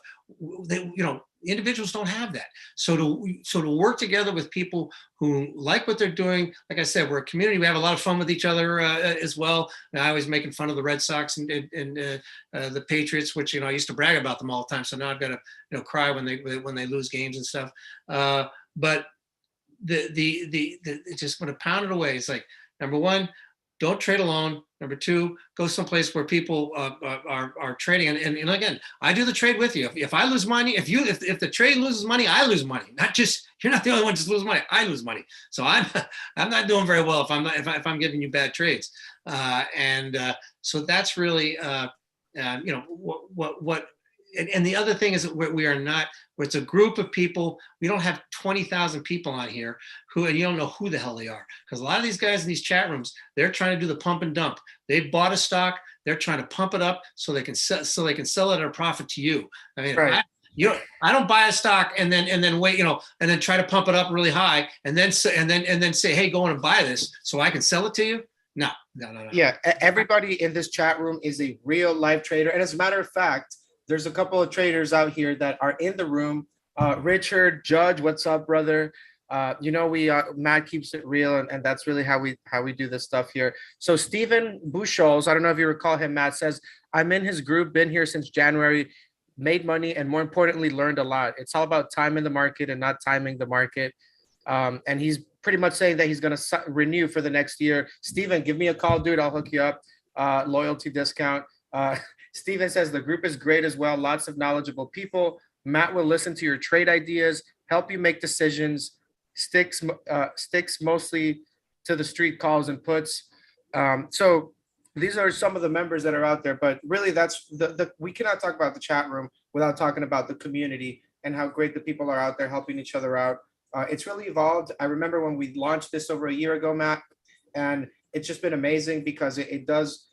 Individuals don't have that. So to work together with people who like what they're doing, like I said, we're a community. We have a lot of fun with each other as well. And I was making fun of the Red Sox and the Patriots, which I used to brag about them all the time. So now I've got to cry when they lose games and stuff. But it's just going to pound it away. It's like, number one, don't trade alone. Number two, go someplace where people are trading. And again, I do the trade with you. If I lose money, if the trade loses money, I lose money. Not just, you're not the only one just lose money. I lose money. So I'm not doing very well if I'm giving you bad trades. So that's really what. And the other thing is that we are not. It's a group of people. We don't have 20,000 people on here and you don't know who the hell they are, because a lot of these guys in these chat rooms, they're trying to do the pump and dump. They bought a stock, they're trying to pump it up so they can sell it at a profit to you. I mean, right. I don't buy a stock and then wait, and then try to pump it up really high and then say, hey, go on and buy this so I can sell it to you. No. Yeah, everybody in this chat room is a real life trader, and as a matter of fact, there's a couple of traders out here that are in the room. Richard, Judge, what's up, brother? Matt keeps it real, and that's really how we do this stuff here. So Stephen Buchholz, I don't know if you recall him, Matt says, I'm in his group, been here since January, made money, and more importantly, learned a lot. It's all about time in the market and not timing the market. And he's pretty much saying that he's going to renew for the next year. Stephen, give me a call, dude. I'll hook you up. Loyalty discount. Steven says the group is great as well. Lots of knowledgeable people. Matt will listen to your trade ideas, help you make decisions, sticks mostly to the street calls and puts. So these are some of the members that are out there, but really that's we cannot talk about the chat room without talking about the community and how great the people are out there helping each other out. It's really evolved. I remember when we launched this over a year ago, Matt, and it's just been amazing because it does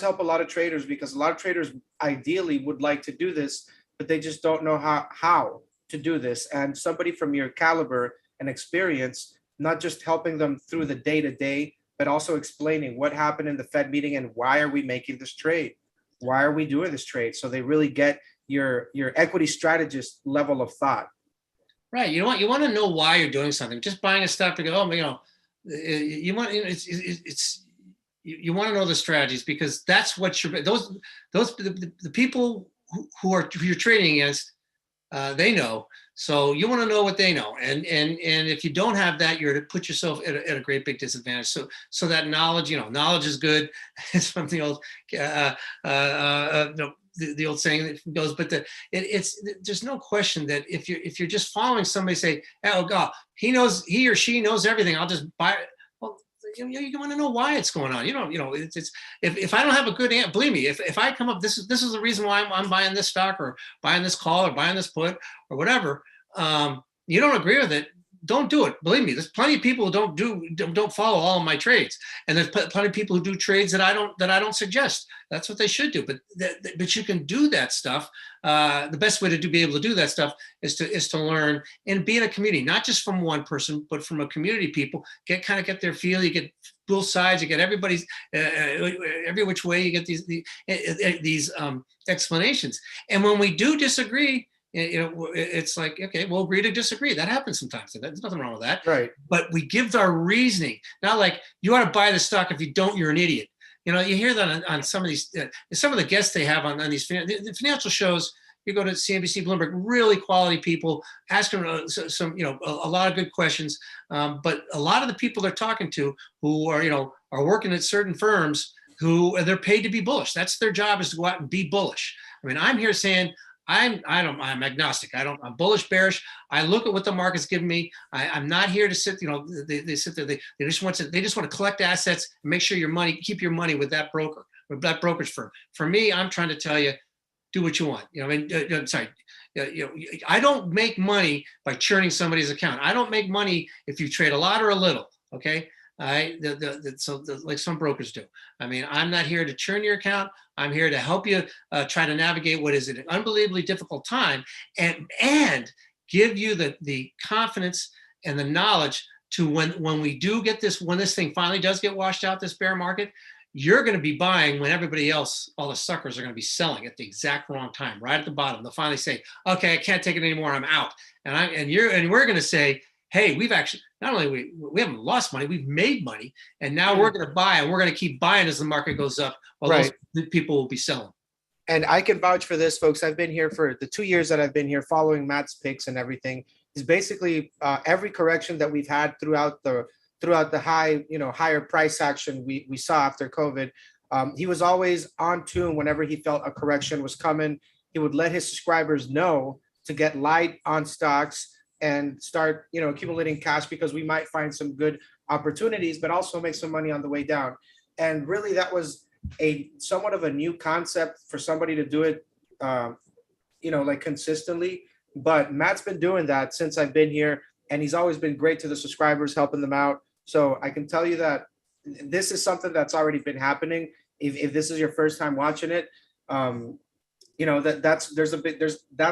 help a lot of traders, because a lot of traders ideally would like to do this, but they just don't know how to do this. And somebody from your caliber and experience not just helping them through the day to day, but also explaining what happened in the Fed meeting and why are we making this trade? Why are we doing this trade? So they really get your equity strategist level of thought. Right. You want to know why you're doing something. Just buying a stock to go, oh, you want you want to know the strategies, because that's what the people who you're trading against, they know. So you want to know what they know, and if you don't have that, you're to put yourself at a great big disadvantage. So that knowledge, knowledge is good. It's from the old the old saying that goes, but there's no question that if you're just following somebody, say, oh God, he or she knows everything, I'll just buy it. Well, you want to know why it's going on. It's if I don't have a good answer, believe me, if I come up, this is the reason why I'm buying this stock or buying this call or buying this put or whatever. You don't agree with it, don't do it. Believe me, there's plenty of people who don't follow all of my trades, and there's plenty of people who do trades that I don't suggest. That's what they should do. But you can do that stuff. The best way to be able to do that stuff is to learn and be in a community, not just from one person, but from a community of people. Get their feel. You get both sides. You get everybody's every which way. You get these explanations. And when we do disagree, it's like, okay, we'll agree to disagree. That happens sometimes. There's nothing wrong with that. Right. But we give our reasoning. Not like, you ought to buy the stock. If you don't, you're an idiot. You hear that on some of these, some of the guests they have on these the financial shows. You go to CNBC, Bloomberg, really quality people, ask them some, a lot of good questions. But a lot of the people they're talking to who are working at certain firms, who they're paid to be bullish. That's their job, is to go out and be bullish. I mean, I'm here saying, I'm agnostic. I'm bullish, bearish. I look at what the market's giving me. I'm not here to sit, they sit there, they just want to collect assets and make sure keep your money with that broker, with that brokerage firm. For me, I'm trying to tell you, do what you want. I don't make money by churning somebody's account. I don't make money if you trade a lot or a little. Okay. Like some brokers do. I mean, I'm not here to churn your account. I'm here to help you try to navigate what is an unbelievably difficult time, and give you the confidence and the knowledge to when we do get this, when this thing finally does get washed out, this bear market, you're going to be buying when everybody else, all the suckers, are going to be selling at the exact wrong time, right at the bottom. They'll finally say, okay, I can't take it anymore, I'm out. And we're going to say, hey, we've actually, not only we haven't lost money, we've made money, and now we're going to buy, and we're going to keep buying as the market goes up, while Right. those people will be selling. And I can vouch for this, folks. I've been here for the 2 years that I've been here, following Matt's picks and everything. Is basically every correction that we've had throughout the higher price action we saw after COVID. He was always on tune whenever he felt a correction was coming. He would let his subscribers know to get light on stocks and start, accumulating cash, because we might find some good opportunities, but also make some money on the way down. And really, that was somewhat of a new concept for somebody to do it, like consistently. But Matt's been doing that since I've been here, and he's always been great to the subscribers, helping them out. So I can tell you that this is something that's already been happening. If this is your first time watching it, that's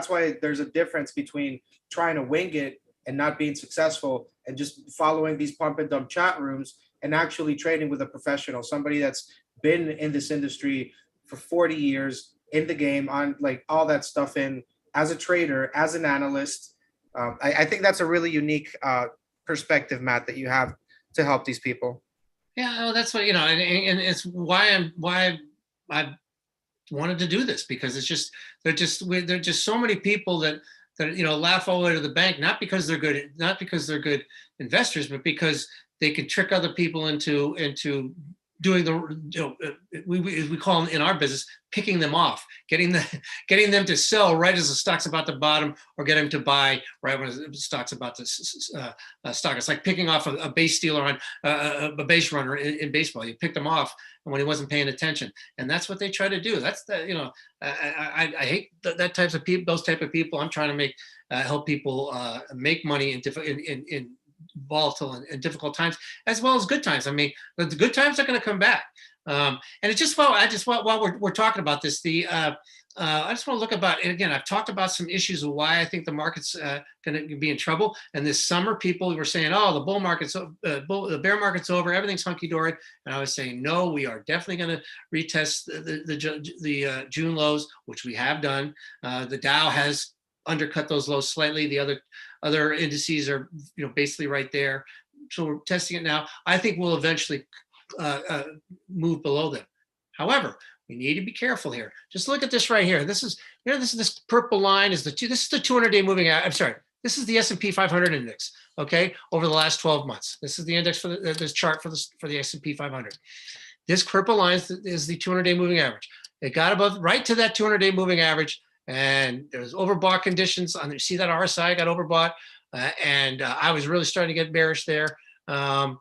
why there's a difference between trying to wing it and not being successful, and just following these pump and dump chat rooms, and actually trading with a professional, somebody that's been in this industry for 40 years, in the game, on like all that stuff, in as a trader, as an analyst. I think that's a really unique perspective, Matt, that you have to help these people. Yeah, that's what, and it's why I wanted to do this, because it's there are just so many people that laugh all the way to the bank, not because they're good investors, but because they can trick other people into doing we call them in our business, picking them off, getting them to sell right as the stock's about to bottom, or get them to buy right when the stock's about to stock. It's like picking off a base stealer on a base runner in baseball. You pick them off when he wasn't paying attention, and that's what they try to do. That's I hate that types of people. Those type of people. I'm trying to help people make money in volatile and difficult times, as well as good times. I mean, the good times are going to come back. And it's just while we're talking about this, the I just want to look about, and again, I've talked about some issues of why I think the market's going to be in trouble. And this summer, people were saying, "Oh, the the bear market's over, everything's hunky dory." And I was saying, "No, we are definitely going to retest the June lows, which we have done. The Dow has undercut those lows slightly. The other indices are, basically right there. So we're testing it now. I think we'll eventually move below them. However, we need to be careful here. Just look at this right here. This is, this purple line is this is the 200-day moving average. I'm sorry. This is the S&P 500 index. Okay, over the last 12 months. This is the index for this chart for the S&P 500. This purple line is the 200-day moving average. It got above right to that 200-day moving average, and there was overbought conditions. You see that RSI got overbought, and I was really starting to get bearish there. And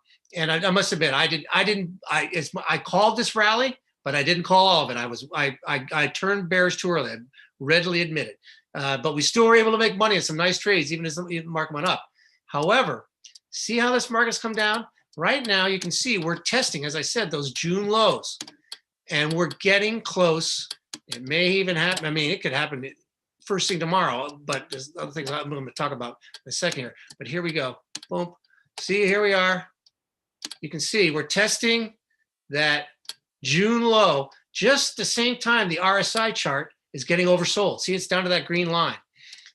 I must admit, I called this rally, but I didn't call all of it. I turned bearish too early. I readily admit it. But we still were able to make money on some nice trades, even as the market went up. However, see how this market's come down? Right now, you can see we're testing, as I said, those June lows, and we're getting close. It may even happen. I mean, it could happen first thing tomorrow, but there's other things I'm going to talk about in a second here. But here we go. Boom. See, here we are. You can see we're testing that June low, just the same time the RSI chart is getting oversold. See, it's down to that green line.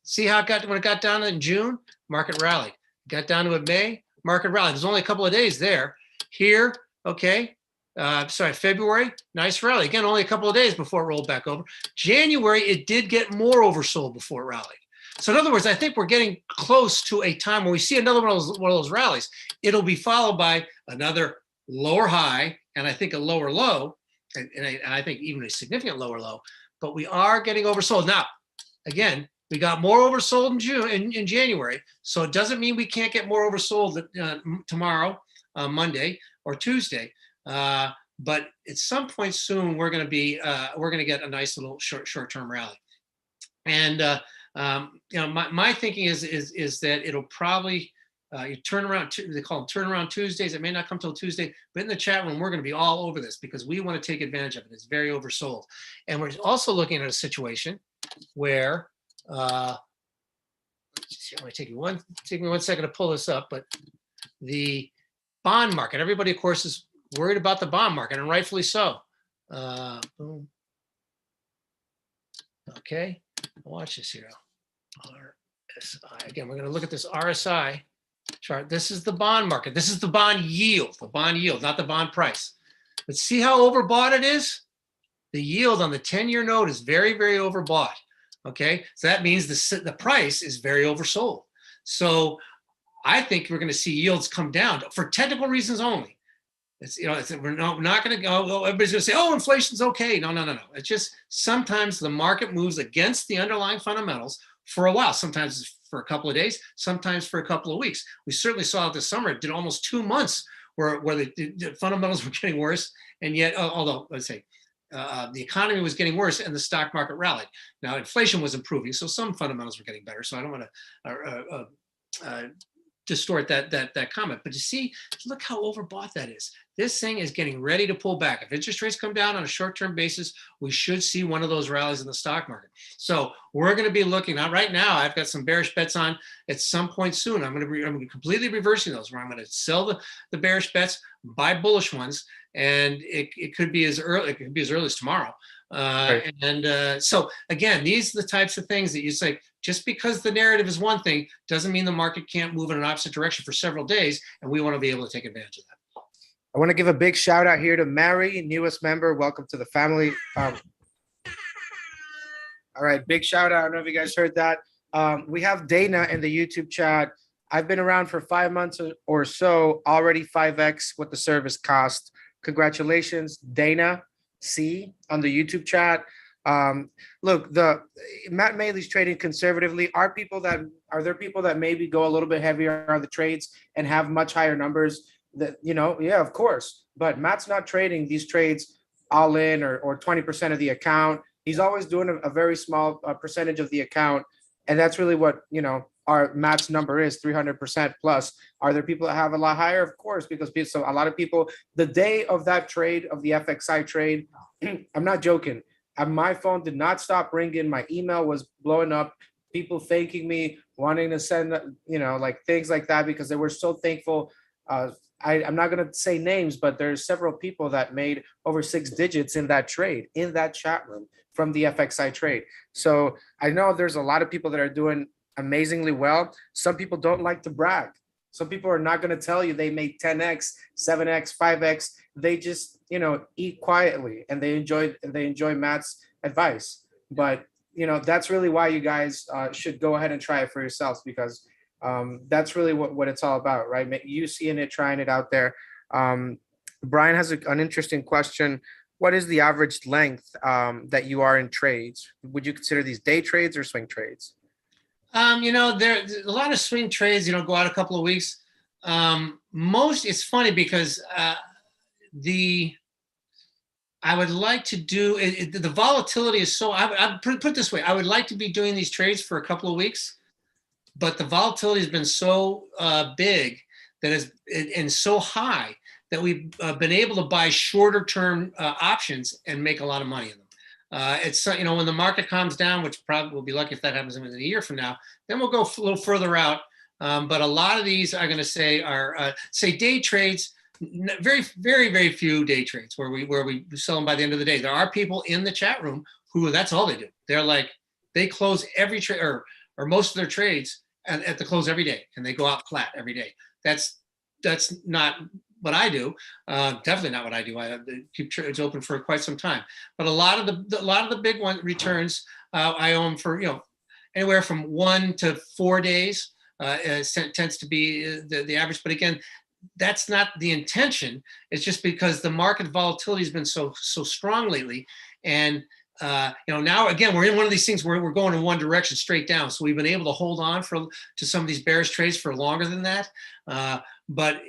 See how it got when it got down in June, market rallied. Got down to it May, market rallied. There's only a couple of days there. Here, okay, February, nice rally. Again, only a couple of days before it rolled back over. January, it did get more oversold before it rallied. So in other words, I think we're getting close to a time when we see another one of those rallies. It'll be followed by another lower high, and I think a lower low, and I think even a significant lower low. But we are getting oversold. Now, again, we got more oversold in January, so it doesn't mean we can't get more oversold tomorrow, Monday or Tuesday. But at some point soon, we're going to get a nice little short-term rally. And my thinking is that it'll probably you turn around. They call them turnaround Tuesdays. It may not come till Tuesday, but in the chat room, we're going to be all over this because we want to take advantage of it. It's very oversold, and we're also looking at a situation where. I'm going to take me one second to pull this up, but the bond market. Everybody, of course, is worried about the bond market, and rightfully so. Boom. Okay, watch this here. RSI. Again, we're going to look at this RSI chart. This is the bond market. This is the bond yield, not the bond price. But see how overbought it is? The yield on the 10-year note is very, very overbought. Okay, so that means the price is very oversold. So I think we're going to see yields come down for technical reasons only. We're not going to go. Everybody's going to say, "Oh, inflation's okay." No. It's just sometimes the market moves against the underlying fundamentals for a while. Sometimes for a couple of days, sometimes for a couple of weeks. We certainly saw it this summer. It did almost 2 months where the fundamentals were getting worse, and yet, although let's say. The economy was getting worse and the stock market rallied. Now, inflation was improving, so some fundamentals were getting better. So I don't want to distort that comment. But you see, look how overbought that is. This thing is getting ready to pull back. If interest rates come down on a short-term basis, we should see one of those rallies in the stock market. So we're going to be looking. Now, right now, I've got some bearish bets on at some point soon. I'm going to be completely reversing those, where I'm going to sell the bearish bets, buy bullish ones, and it could be as early as tomorrow. Right. And so again, these are the types of things that you say, just because the narrative is one thing doesn't mean the market can't move in an opposite direction for several days, and we want to be able to take advantage of that. I want to give a big shout out here to Mary, newest member. Welcome to the family. All right, big shout out. I don't know if you guys heard that. We have Dana in the YouTube chat. I've been around for 5 months or so, already 5x what the service cost. Congratulations, Dana C on the YouTube chat. Look, Matt Maley's trading conservatively. Are there people that maybe go a little bit heavier on the trades and have much higher numbers? That, yeah, of course. But Matt's not trading these trades all in or 20% of the account. He's always doing a very small percentage of the account, and that's really what our Matt's number is, 300% plus. Are there people that have a lot higher? Of course, because a lot of people, the day of that trade, of the FXI trade, I'm not joking, and my phone did not stop ringing. My email was blowing up. People thanking me, wanting to send, like things like that because they were so thankful. I'm not going to say names, but there's several people that made over 6 digits in that trade, in that chat room from the FXI trade. So I know there's a lot of people that are doing amazingly well. Some people don't like to brag. Some people are not going to tell you they made 10x, 7x, 5x. They just, eat quietly and they enjoy Matt's advice. But that's really why you guys should go ahead and try it for yourselves, because that's really what it's all about, right? You seeing it, trying it out there. Brian has an interesting question. What is the average length that you are in trades? Would you consider these day trades or swing trades? There's a lot of swing trades, go out a couple of weeks. It's funny because I would like to do the volatility is so, I put it this way, I would like to be doing these trades for a couple of weeks, but the volatility has been so big and so high that we've been able to buy shorter term options and make a lot of money in them. It's when the market calms down, which probably we'll be lucky if that happens in a year from now, then we'll go a little further out. But a lot of these I'm going to say are say day trades. Very, very, very few day trades where we sell them by the end of the day. There are people in the chat room who that's all they do. They're like, they close every trade or most of their trades at the close every day, and they go out flat every day. That's not what I do. Definitely not what I do. I keep trades open for quite some time. But a lot of the big one returns I own for anywhere from 1 to 4 days. Tends to be the average. But again, that's not the intention. It's just because the market volatility has been so strong lately, and now again we're in one of these things where we're going in one direction straight down. So we've been able to hold on to some of these bearish trades for longer than that. But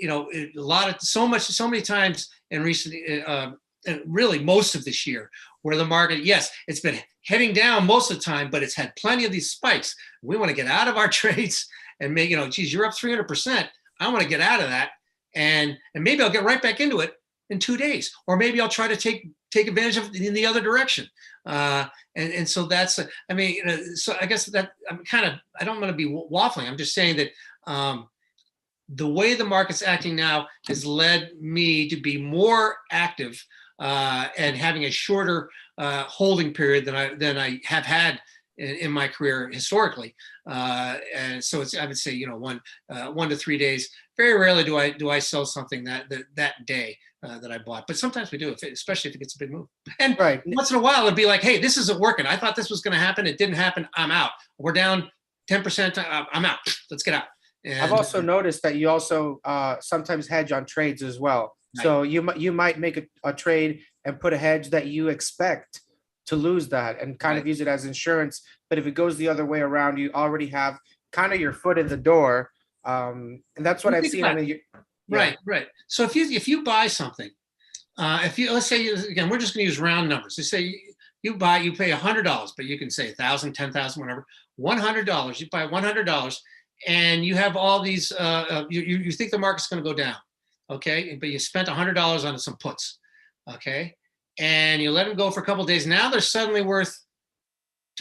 so many times in recent, really most of this year, where the market, yes, it's been heading down most of the time, but it's had plenty of these spikes. We want to get out of our trades and make, geez, you're up 300%. I want to get out of that. And maybe I'll get right back into it in 2 days, or maybe I'll try to take advantage of it in the other direction. And so that's, so I guess that I don't want to be waffling. I'm just saying that the way the market's acting now has led me to be more active and having a shorter holding period than I have had in my career historically. And so I would say, 1 to 3 days. Very rarely do I sell something that day that I bought, but sometimes we do, especially if it gets a big move. And once in a while, it'd be like, hey, this isn't working. I thought this was going to happen. It didn't happen. I'm out. We're down 10%. I'm out. Let's get out. And I've also noticed that you also sometimes hedge on trades as well. Right. So you might make a trade and put a hedge that you expect to lose that and kind of use it as insurance. But if it goes the other way around, you already have kind of your foot in the door. And that's what I've seen. Right. So if you buy something, let's say, again, we're just going to use round numbers. Let's say you pay $100, but you can say 1,000, 10,000, whatever, $100. You buy $100 and you have all these, you think the market's going to go down. Okay. But you spent $100 on some puts. Okay. And you let them go for a couple of days. Now they're suddenly worth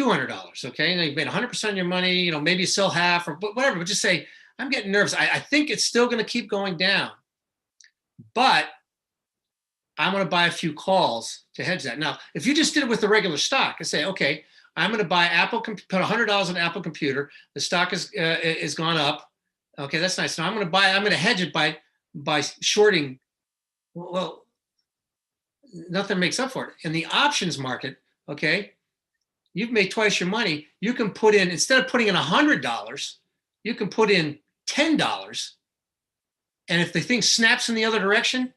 $200. Okay. Now you've made 100% of your money, maybe you sell half or whatever, but just say, I'm getting nervous. I think it's still going to keep going down, but I'm going to buy a few calls to hedge that. Now, if you just did it with the regular stock and say, okay, I'm going to buy put $100 on Apple Computer. The stock is gone up. Okay, that's nice. Now I'm going to hedge it by shorting. Well, nothing makes up for it. In the options market, okay, you've made twice your money. You can put in, instead of putting in $100, you can put in $10. And if the thing snaps in the other direction,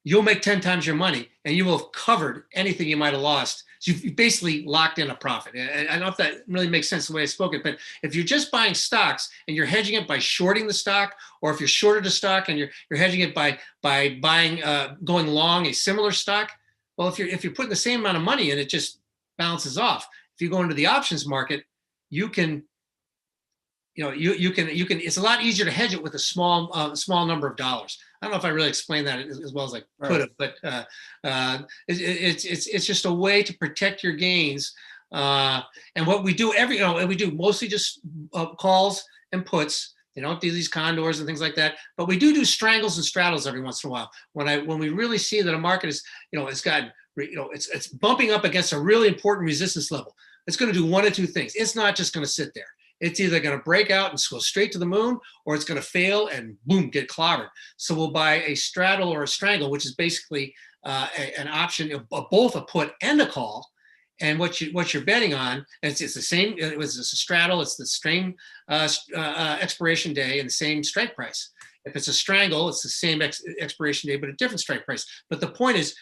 you'll make 10 times your money and you will have covered anything you might have lost. So you've basically locked in a profit. I don't know if that really makes sense the way I spoke it, but if you're just buying stocks and you're hedging it by shorting the stock, or if you're shorted a stock and you're hedging it by buying, going long a similar stock, well, if you're putting the same amount of money in, it just balances off. If you go into the options market, you can you can it's a lot easier to hedge it with a small number of dollars. I don't know if I really explained that as well as I could have, but it's just a way to protect your gains. And what we do we do mostly just calls and puts. They don't do these condors and things like that, but we do strangles and straddles every once in a while. When we really see that a market is, it's got, it's bumping up against a really important resistance level, it's going to do one of two things. It's not just going to sit there. It's either going to break out and go straight to the moon, or it's going to fail and boom, get clobbered. So we'll buy a straddle or a strangle, which is basically an option of both a put and a call. And what you're betting on, it's the same. It's a straddle. It's the same expiration day and the same strike price. If it's a strangle, it's the same expiration day, but a different strike price. But the point is,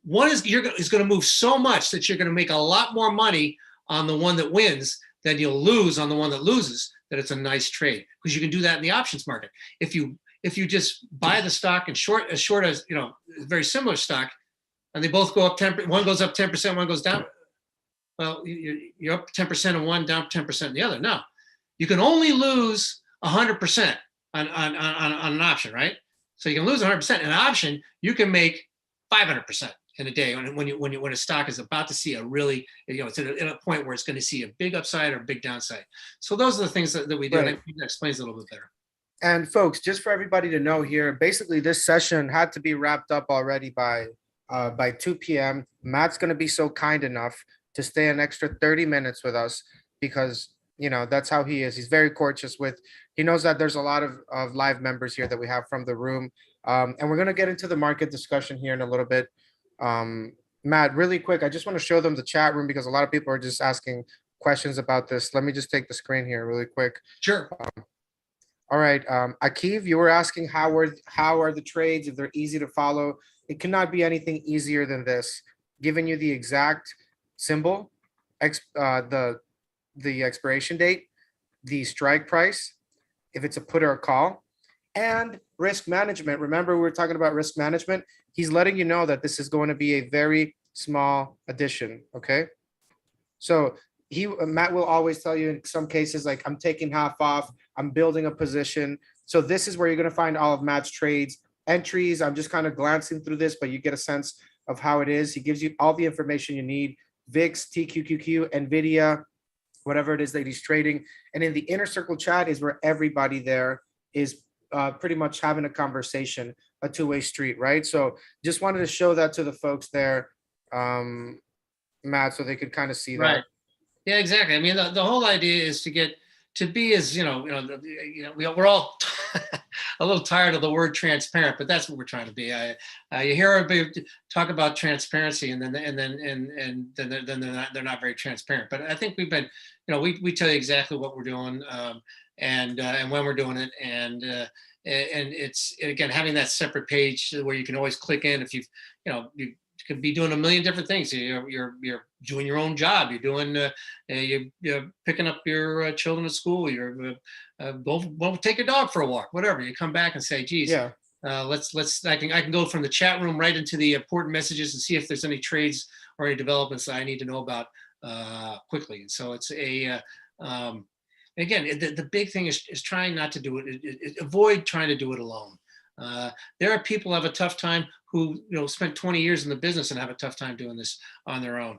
one is going to move so much that you're going to make a lot more money on the one that wins than you'll lose on the one that loses. That it's a nice trade, because you can do that in the options market. If you just buy the stock and short as very similar stock, and they both go up 10%, one goes up 10%, one goes down. Well, you're up 10% on one, down 10% on the other. No, you can only lose 100% on an option, right? So you can lose 100%. In an option, you can make 500% in a day when a stock is about to see a really, it's at a point where it's going to see a big upside or a big downside. So those are the things that we do. Right. And I think that explains it a little bit better. And folks, just for everybody to know here, basically this session had to be wrapped up already by 2 p.m. Matt's going to be so kind enough to stay an extra 30 minutes with us, because that's how he is. He's very courteous he knows that there's a lot of live members here that we have from the room. And we're going to get into the market discussion here in a little bit. Matt, really quick, I just want to show them the chat room, because a lot of people are just asking questions about this. Let me just take the screen here really quick. Sure. All right. Akiv, you were asking how are the trades, if they're easy to follow. It cannot be anything easier than this. Giving you the exact symbol, the expiration date, the strike price, if it's a put or a call, and risk management. Remember, we were talking about risk management. He's letting you know that this is going to be a very small addition. Okay. So Matt will always tell you in some cases, like, I'm taking half off, I'm building a position. So this is where you're going to find all of Matt's trades, entries. I'm just kind of glancing through this, but you get a sense of how it is. He gives you all the information you need: VIX, TQQQ, NVIDIA, whatever it is that he's trading. And in the inner circle chat is where everybody there is pretty much having a conversation, a two-way street, right? So just wanted to show that to the folks there, Matt, so they could kind of see that. Right. Yeah, exactly. I mean, the whole idea is to be as, we're all a little tired of the word transparent, but that's what we're trying to be. You hear everybody talk about transparency, and then they're not very transparent. But I think we've been, we tell you exactly what we're doing, and when we're doing it, and it's, again, having that separate page where you can always click in if you could be doing a million different things. You're doing your own job. You're doing you're picking up your children at school. You're go take a dog for a walk. Whatever. You come back and say, "Geez, yeah. I can go from the chat room right into the important messages and see if there's any trades or any developments that I need to know about quickly." And so it's again, the big thing is trying not to do it. Avoid trying to do it alone. There are people who have a tough time who spent 20 years in the business and have a tough time doing this on their own.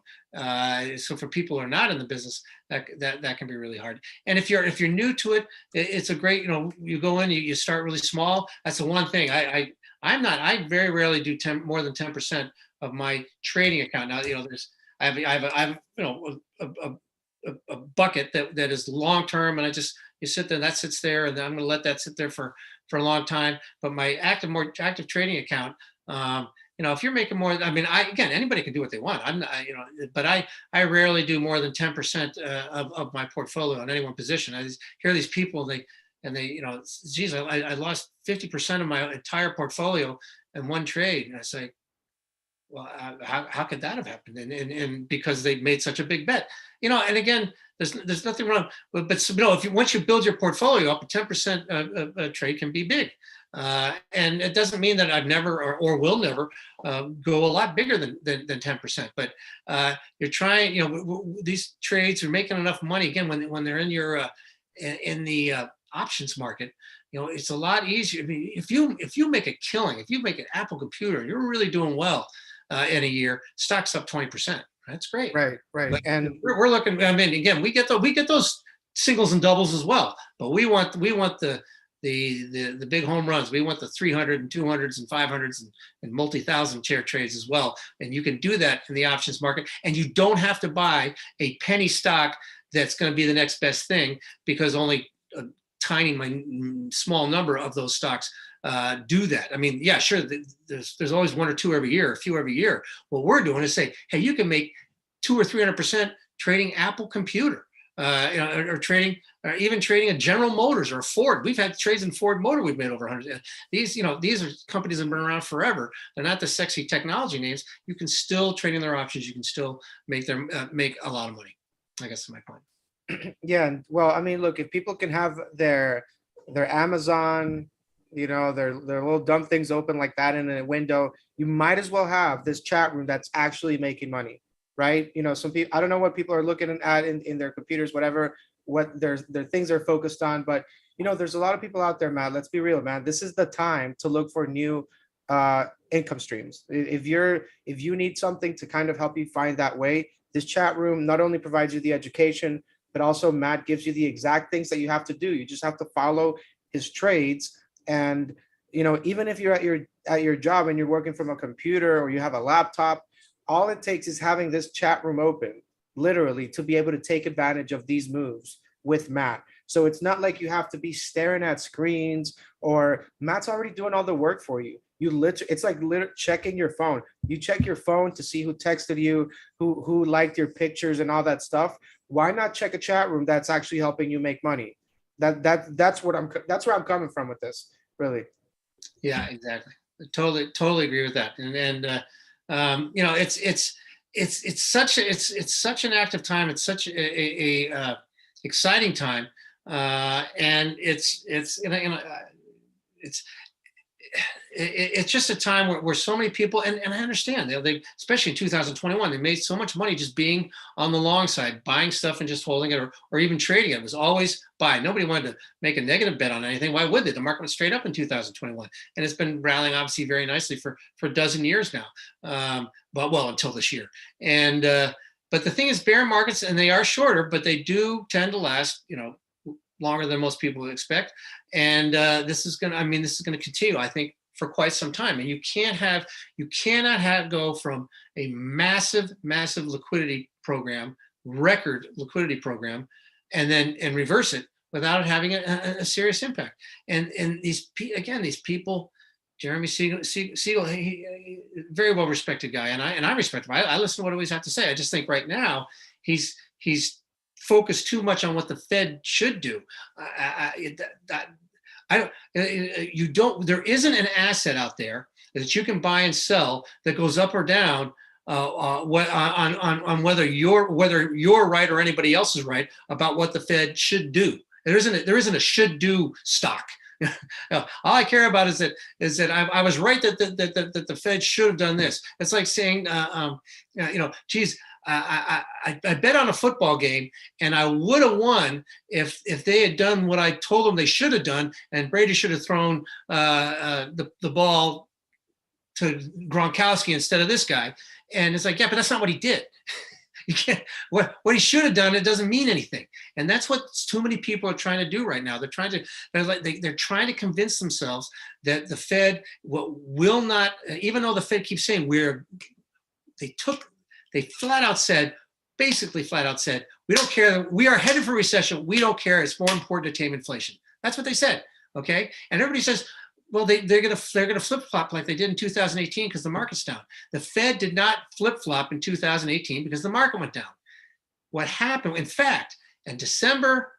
So for people who are not in the business, that can be really hard. And if you're new to it, it's a great, you go in, you start really small. That's the one thing I very rarely do more than 10% of my trading account. Now, I have a bucket that is long term, and you sit there, that sits there, and then I'm going to let that sit there for a long time. But my more active trading account, if you're making more, again, anybody can do what they want. I'm not, but I rarely do more than 10% of my portfolio on any one position. I just hear these people, they geez, I lost 50% of my entire portfolio in one trade, and I say, well, how could that have happened? And because they made such a big bet, and again, there's nothing wrong, but once you build your portfolio up, a 10% trade can be big, and it doesn't mean that I've never or will never go a lot bigger than 10%. But you're trying, these trades are making enough money again when they're in your in the options market, it's a lot easier. I mean, if you make a killing, if you make an Apple computer, you're really doing well in a year. Stock's up 20%. That's great. Right. But And we're looking. I mean, again, we get those singles and doubles as well. But we want the big home runs. We want the 300 and 200s and 500s and multi-thousand share trades as well. And you can do that in the options market. And you don't have to buy a penny stock that's going to be the next best thing, because only a small number of those stocks do that. I mean, yeah, sure. There's always one or two every year, a few every year. What we're doing is say, hey, you can make 200 or 300% trading Apple computer, or trading, or even trading a General Motors or a Ford. We've had trades in Ford Motor. We've made over 100. These are companies that have been around forever. They're not the sexy technology names. You can still trade in their options. You can still make a lot of money. I guess that's my point. Yeah, well, I mean, look, if people can have their Amazon, their little dumb things open like that in a window, you might as well have this chat room that's actually making money, right? Some people, I don't know what people are looking at in their computers, whatever, what their things are focused on, but there's a lot of people out there, Matt. Let's be real, man. This is the time to look for new income streams. If you need something to kind of help you find that way, this chat room not only provides you the education, but also Matt gives you the exact things that you have to do. You just have to follow his trades. And even if you're at your job and you're working from a computer or you have a laptop, all it takes is having this chat room open, literally, to be able to take advantage of these moves with Matt. So it's not like you have to be staring at screens, or Matt's already doing all the work for you. It's like checking your phone. You check your phone to see who texted you, who liked your pictures and all that stuff. Why not check a chat room that's actually helping you make money? That's where I'm coming from with this, really. Yeah, exactly. Totally agree with that. And it's such an active time. It's such a exciting time, and it's just a time where so many people, and I understand, they especially in 2021, they made so much money just being on the long side, buying stuff and just holding it, or even trading it. It was always buy. Nobody wanted to make a negative bet on anything. Why would they? The market went straight up in 2021, and it's been rallying obviously very nicely for a dozen years now, until this year. And but the thing is, bear markets, and they are shorter, but they do tend to last, longer than most people would expect. And this is going to continue, I think, for quite some time. And you cannot go from a massive liquidity program, record liquidity program, and reverse it without it having a serious impact. And these people, Jeremy Siegel, he very well respected guy, and I respect him. I listen to what he always have to say. I just think right now he's focused too much on what the Fed should do. There isn't an asset out there that you can buy and sell that goes up or down on whether you're right or anybody else is right about what the Fed should do. There isn't a should do stock. All I care about is that I was right that the Fed should have done this. It's like saying, geez, I bet on a football game and I would have won if they had done what I told them they should have done, and Brady should have thrown the ball to Gronkowski instead of this guy. And it's like, yeah, but that's not what he did. You can't, what he should have done, it doesn't mean anything. And that's what too many people are trying to do right now. They're trying to convince themselves that the Fed will not, even though the Fed keeps saying they flat out said, we don't care. We are headed for recession. We don't care. It's more important to tame inflation. That's what they said. Okay. And everybody says, well, they're going to flip flop like they did in 2018 because the market's down. The Fed did not flip flop in 2018 because the market went down. What happened, in fact, on December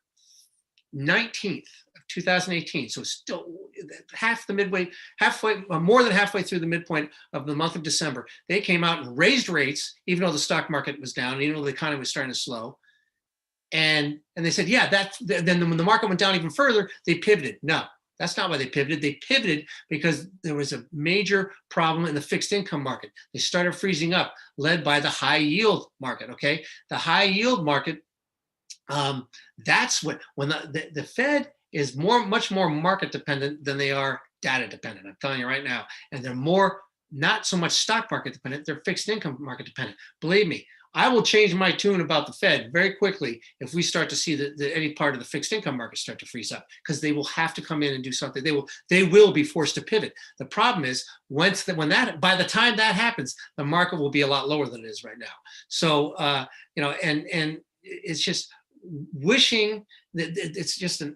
19th of 2018, so still more than halfway through the midpoint of the month of December, they came out and raised rates, even though the stock market was down, even though the economy was starting to slow. And they said, yeah, then when the market went down even further, they pivoted. No. That's not why they pivoted. They pivoted because there was a major problem in the fixed income market. They started freezing up, led by the high yield market. Okay, the high yield market That's when the Fed is much more market dependent than they are data dependent. I'm telling you right now, and they're more not so much stock market dependent, they're fixed income market dependent. Believe me, I will change my tune about the Fed very quickly if we start to see any part of the fixed income market start to freeze up, because they will have to come in and do something. They will be forced to pivot. The problem is by the time that happens, the market will be a lot lower than it is right now. So and it's just wishing that it's just a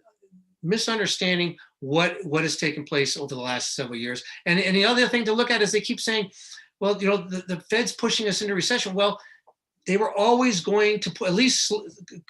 misunderstanding what has taken place over the last several years. And the other thing to look at is they keep saying, well, the Fed's pushing us into recession. Well, they were always going to at least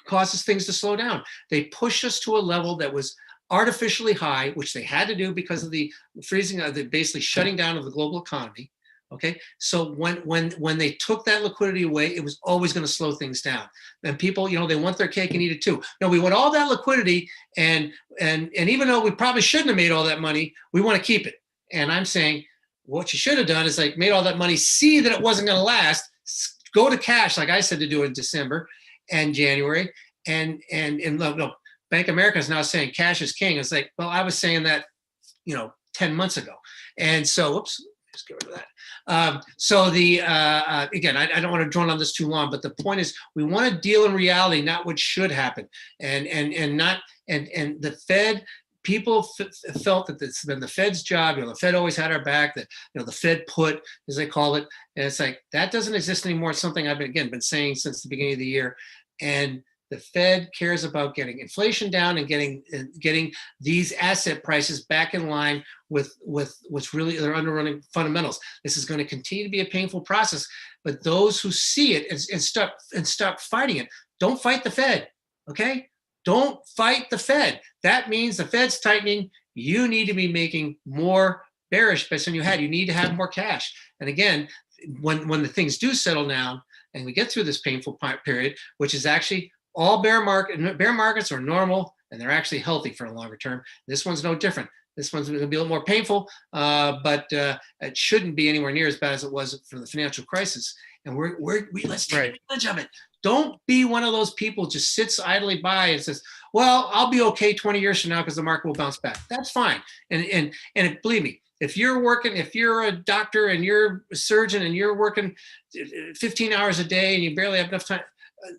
causes things to slow down. They pushed us to a level that was artificially high, which they had to do because of the freezing of the basically shutting down of the global economy. Okay, so when they took that liquidity away, it was always going to slow things down. And people, they want their cake and eat it too. No, we want all that liquidity, and even though we probably shouldn't have made all that money, we want to keep it. And I'm saying what you should have done is like made all that money, see that it wasn't going to last, go to cash, like I said to do in December and January, and no, Bank of America is now saying cash is king. It's like, well, I was saying that 10 months ago, and so oops. Just get rid of that. So again, I don't want to drone on this too long, but the point is we want to deal in reality, not what should happen, and the Fed. People felt that it's been the Fed's job. The Fed always had our back. That the Fed put, as they call it, and it's like that doesn't exist anymore. It's something I've been saying since the beginning of the year, and the Fed cares about getting inflation down and getting these asset prices back in line with what's really their underlying fundamentals. This is going to continue to be a painful process, but those who see it and stop fighting it, don't fight the Fed, okay? Don't fight the Fed. That means the Fed's tightening. You need to be making more bearish bets than you had. You need to have more cash. And again, when the things do settle down and we get through this painful period, which is actually all bear markets are normal and they're actually healthy for a longer term. This one's no different. This one's going to be a little more painful, but it shouldn't be anywhere near as bad as it was for the financial crisis. And let's take advantage of it. Don't be one of those people just sits idly by and says, "Well, I'll be okay 20 years from now because the market will bounce back." That's fine. And believe me, if you're a doctor and you're a surgeon and you're working 15 hours a day and you barely have enough time.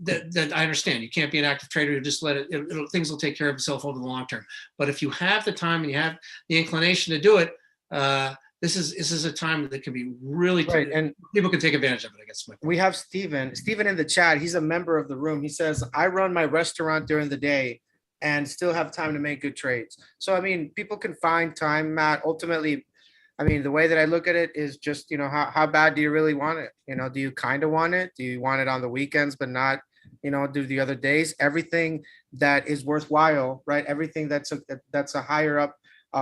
That I understand. You can't be an active trader. You just let it. Things will take care of itself over the long term. But if you have the time and you have the inclination to do it, this is a time that can be really right. And people can take advantage of it. I guess we have Steven in the chat. He's a member of the room. He says, "I run my restaurant during the day and still have time to make good trades." So I mean, people can find time, Matt. Ultimately, I mean, the way that I look at it is just, how bad do you really want it? Do you kind of want it? Do you want it on the weekends, but not, do the other days? Everything that is worthwhile, right? Everything that's a higher up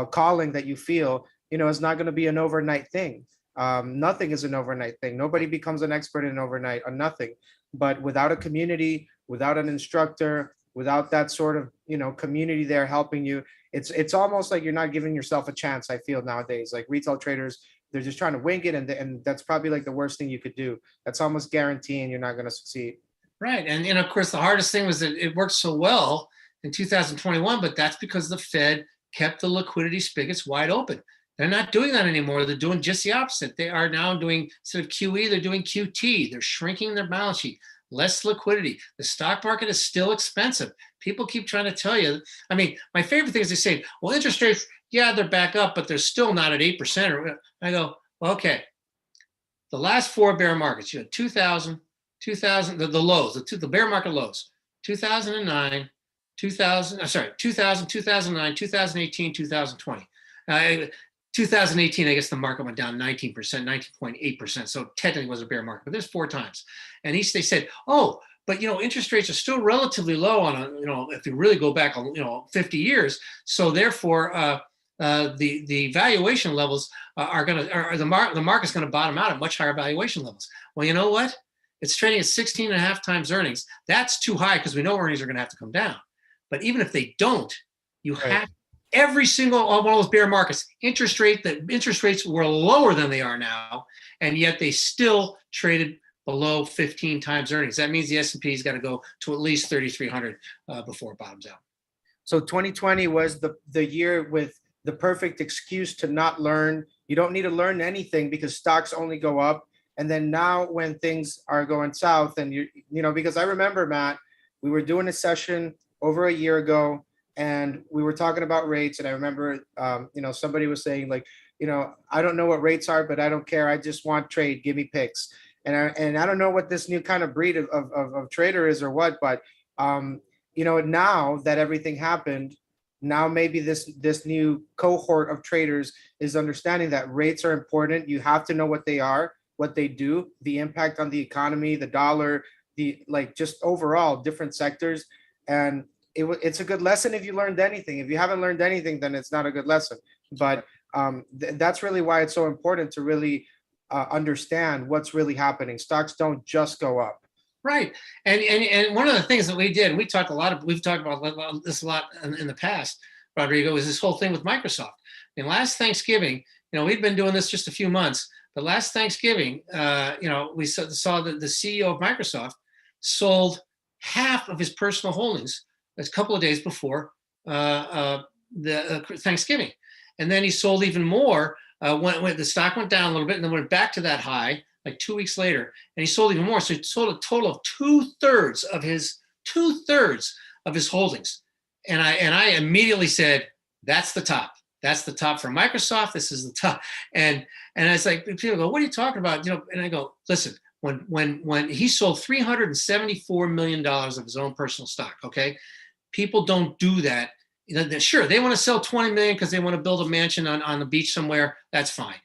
calling that you feel, is not going to be an overnight thing. Nothing is an overnight thing. Nobody becomes an expert in overnight on nothing. But without a community, without an instructor, without that sort of, community there helping you, it's almost like you're not giving yourself a chance. I feel nowadays, like retail traders, they're just trying to wing it, and that's probably like the worst thing you could do. That's almost guaranteeing you're not going to succeed. Right, and of course the hardest thing was that it worked so well in 2021, but that's because the Fed kept the liquidity spigots wide open. They're not doing that anymore. They're doing just the opposite. They are now doing, instead of QE, they're doing QT. They're shrinking their balance sheet. Less liquidity. The stock market is still expensive. People keep trying to tell you. I mean, my favorite thing is they say, well, interest rates, yeah, they're back up, but they're still not at 8%. I go, well, okay. The last four bear markets, you had 2000, the lows, the bear market lows, 2009, 2009, 2018, 2020. 2018, I guess the market went down 19%, 19.8%. So technically it was a bear market, but there's four times. And they said, oh, but interest rates are still relatively low on if you really go back 50 years. So therefore, the valuation levels the market's going to bottom out at much higher valuation levels. Well, you know what? It's trading at 16 and a half times earnings. That's too high because we know earnings are going to have to come down. But even if they don't, you have every single one of those bear markets, interest rates were lower than they are now, and yet they still traded below 15 times earnings. That means the S&P's got to go to at least 3,300 before it bottoms out. So 2020 was the year with the perfect excuse to not learn. You don't need to learn anything because stocks only go up. And then now when things are going south, and because I remember, Matt, we were doing a session over a year ago and we were talking about rates. And I remember, somebody was saying like, I don't know what rates are, but I don't care. I just want trade. Give me picks. And I don't know what this new kind of breed of trader is or what, but now that everything happened, now maybe this new cohort of traders is understanding that rates are important. You have to know what they are, what they do, the impact on the economy, the dollar, just overall different sectors. And it's a good lesson if you learned anything. If you haven't learned anything, then it's not a good lesson. But that's really why it's so important to really understand what's really happening. Stocks don't just go up. Right. And one of the things that we did, and we've talked about this a lot in the past, Rodrigo, is this whole thing with Microsoft. And last Thanksgiving, we'd been doing this just a few months, but last Thanksgiving, we saw that the CEO of Microsoft sold half of his personal holdings a couple of days before the Thanksgiving. And then he sold even more when the stock went down a little bit and then went back to that high like 2 weeks later, and he sold even more. So he sold a total of two-thirds of his holdings. And I immediately said, that's the top. That's the top for Microsoft. This is the top. And it's like, people go, what are you talking about? And I go, listen, when he sold $374 million of his own personal stock, okay? People don't do that. Sure, they want to sell 20 million because they want to build a mansion on the beach somewhere. That's fine.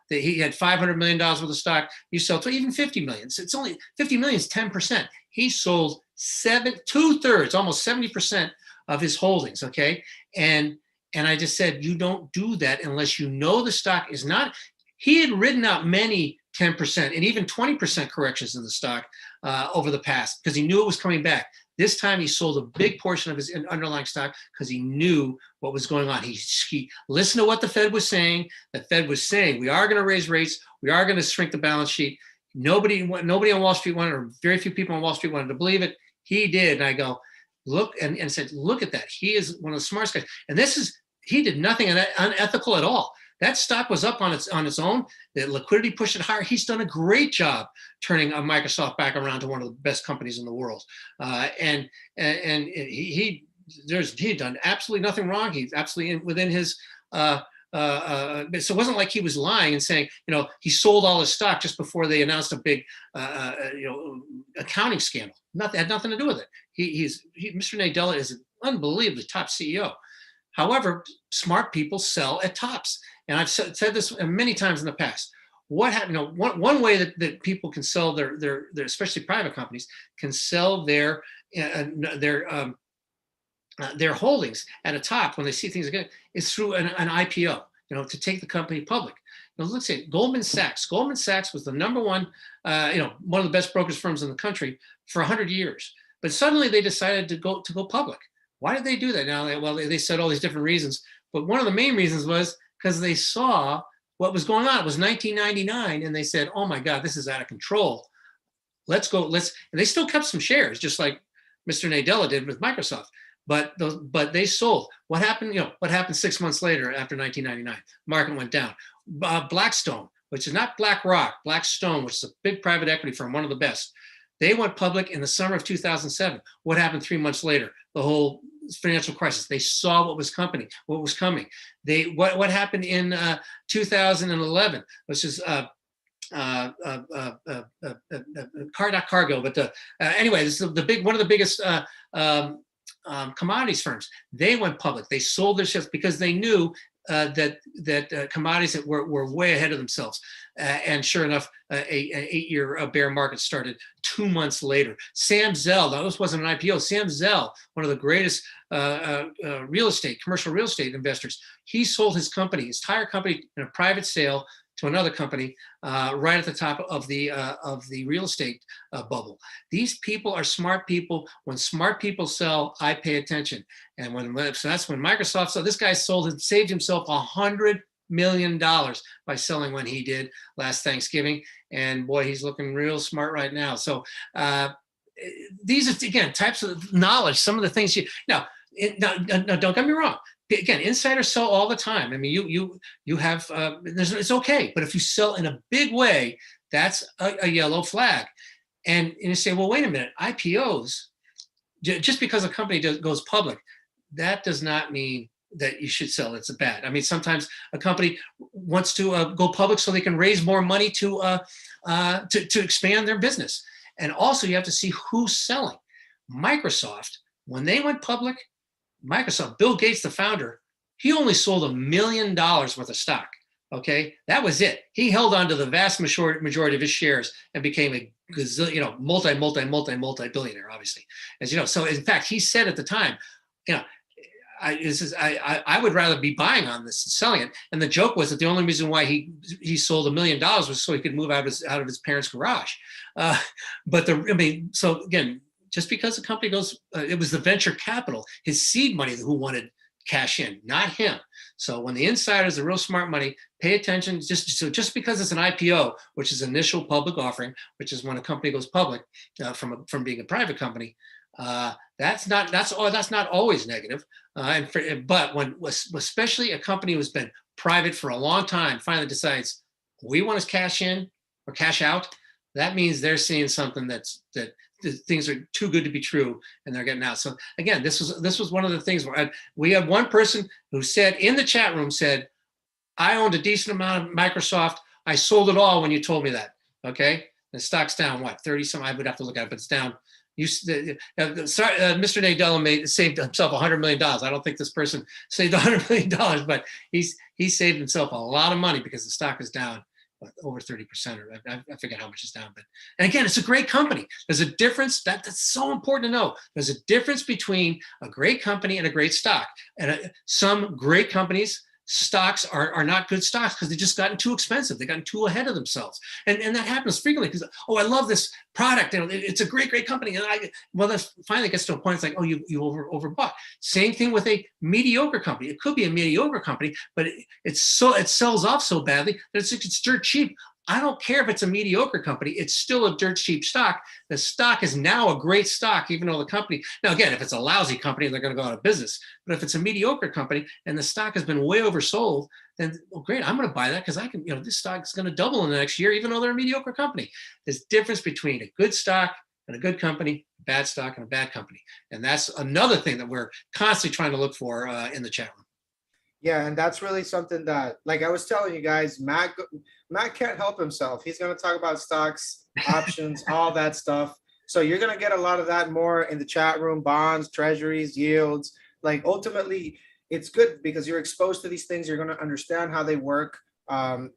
He had $500 million worth of stock. You sell to even 50 million. So it's only 50 million is 10%. He sold two-thirds, almost 70% of his holdings. Okay. And I just said, you don't do that unless you know the stock is not. He had ridden out many 10% and even 20% corrections in the stock over the past because he knew it was coming back. This time he sold a big portion of his underlying stock because he knew what was going on. He listened to what the Fed was saying. The Fed was saying, we are going to raise rates. We are going to shrink the balance sheet. Nobody on Wall Street wanted, or very few people on Wall Street wanted to believe it. He did. And I go, look, and said, look at that. He is one of the smartest guys. And he did nothing unethical at all. That stock was up on its own. The liquidity pushed it higher. He's done a great job turning Microsoft back around to one of the best companies in the world. And he done absolutely nothing wrong. He's absolutely within his. So it wasn't like he was lying and saying, he sold all his stock just before they announced a big, accounting scandal. Had nothing to do with it. Mr. Nadella is an unbelievably top CEO. However, smart people sell at tops. And I've said this many times in the past. What happened? One way that people can sell their especially private companies can sell their holdings at a top when they see things again is through an IPO. To take the company public. Let's say Goldman Sachs. Goldman Sachs was the number one, one of the best brokerage firms in the country for 100 years. But suddenly they decided to go public. Why did they do that? Now, they said all these different reasons, but one of the main reasons was because they saw what was going on. It was 1999, and they said, "Oh my God, this is out of control. Let's go." And they still kept some shares, just like Mr. Nadella did with Microsoft. But they sold. What happened? What happened 6 months later after 1999? Market went down. Blackstone, which is not BlackRock, Blackstone, which is a big private equity firm, one of the best. They went public in the summer of 2007. What happened 3 months later? The whole financial crisis. They saw what was coming. What happened in 2011, which is cargo. But anyway, this is one of the biggest commodities firms. They went public. They sold their shares because they knew that commodities that were way ahead of themselves. And sure enough, an 8-year bear market started 2 months later. Sam Zell, now this wasn't an IPO. Sam Zell, one of the greatest commercial real estate investors, he sold his entire company in a private sale to another company right at the top of the real estate bubble. These people are smart people. When smart people sell, I pay attention. And so that's when Microsoft. So this guy saved himself $100 million by selling when he did last Thanksgiving. And boy, he's looking real smart right now. So these are, again, types of knowledge, some of the things now, don't get me wrong. Again, insiders sell all the time. I mean, you have, it's okay. But if you sell in a big way, that's a yellow flag. And you say, well, wait a minute, IPOs, just because a company goes public, that does not mean that you should sell. It's bad. I mean, sometimes a company wants to go public so they can raise more money to expand their business. And also you have to see who's selling. Microsoft, when they went public, Microsoft, Bill Gates, the founder, he only sold $1 million worth of stock. Okay, that was it. He held on to the vast majority of his shares and became a multi-billionaire, obviously, as you know. So in fact, he said at the time, you know, I would rather be buying on this than selling it. And the joke was that the only reason why he sold $1 million was so he could move out of his parents' garage. So again, just because the company goes, it was the venture capital, his seed money, who wanted cash in, not him. So when the insiders, the real smart money, pay attention. Just because it's an IPO, which is initial public offering, which is when a company goes public from being a private company, that's not always negative. But when, especially a company who's been private for a long time, finally decides we want to cash in or cash out, that means they're seeing something that things are too good to be true, and they're getting out. So again, this was one of the things where we had one person who said in the chat room, said, I owned a decent amount of Microsoft. I sold it all when you told me that. Okay, the stock's down what, 30 some? I would have to look at it, but it's down. Mr. Nadella saved himself $100 million. I don't think this person saved $100 million, but he saved himself a lot of money because the stock is down over 30%, or I forget how much it's down. But, and again, it's a great company. There's a difference. That's so important to know. There's a difference between a great company and a great stock. And some great companies, stocks are not good stocks because they've just gotten too expensive. They've gotten too ahead of themselves. And that happens frequently because, oh, I love this product. And it's a great company. And that finally gets to a point, it's like, oh, you overbought. Same thing with a mediocre company. It could be a mediocre company, but it sells off so badly that it's dirt cheap. I don't care if it's a mediocre company, it's still a dirt cheap stock. The stock is now a great stock, even though the company, now again, if it's a lousy company, they're going to go out of business. But if it's a mediocre company and the stock has been way oversold, then, well, great, I'm going to buy that because I can, this stock is going to double in the next year, even though they're a mediocre company. There's a difference between a good stock and a good company, a bad stock and a bad company. And that's another thing that we're constantly trying to look for in the chat room. Yeah, and that's really something that, like I was telling you guys, Matt can't help himself. He's going to talk about stocks, options, all that stuff. So you're going to get a lot of that more in the chat room, bonds, treasuries, yields. Like ultimately, it's good because you're exposed to these things. You're going to understand how they work. But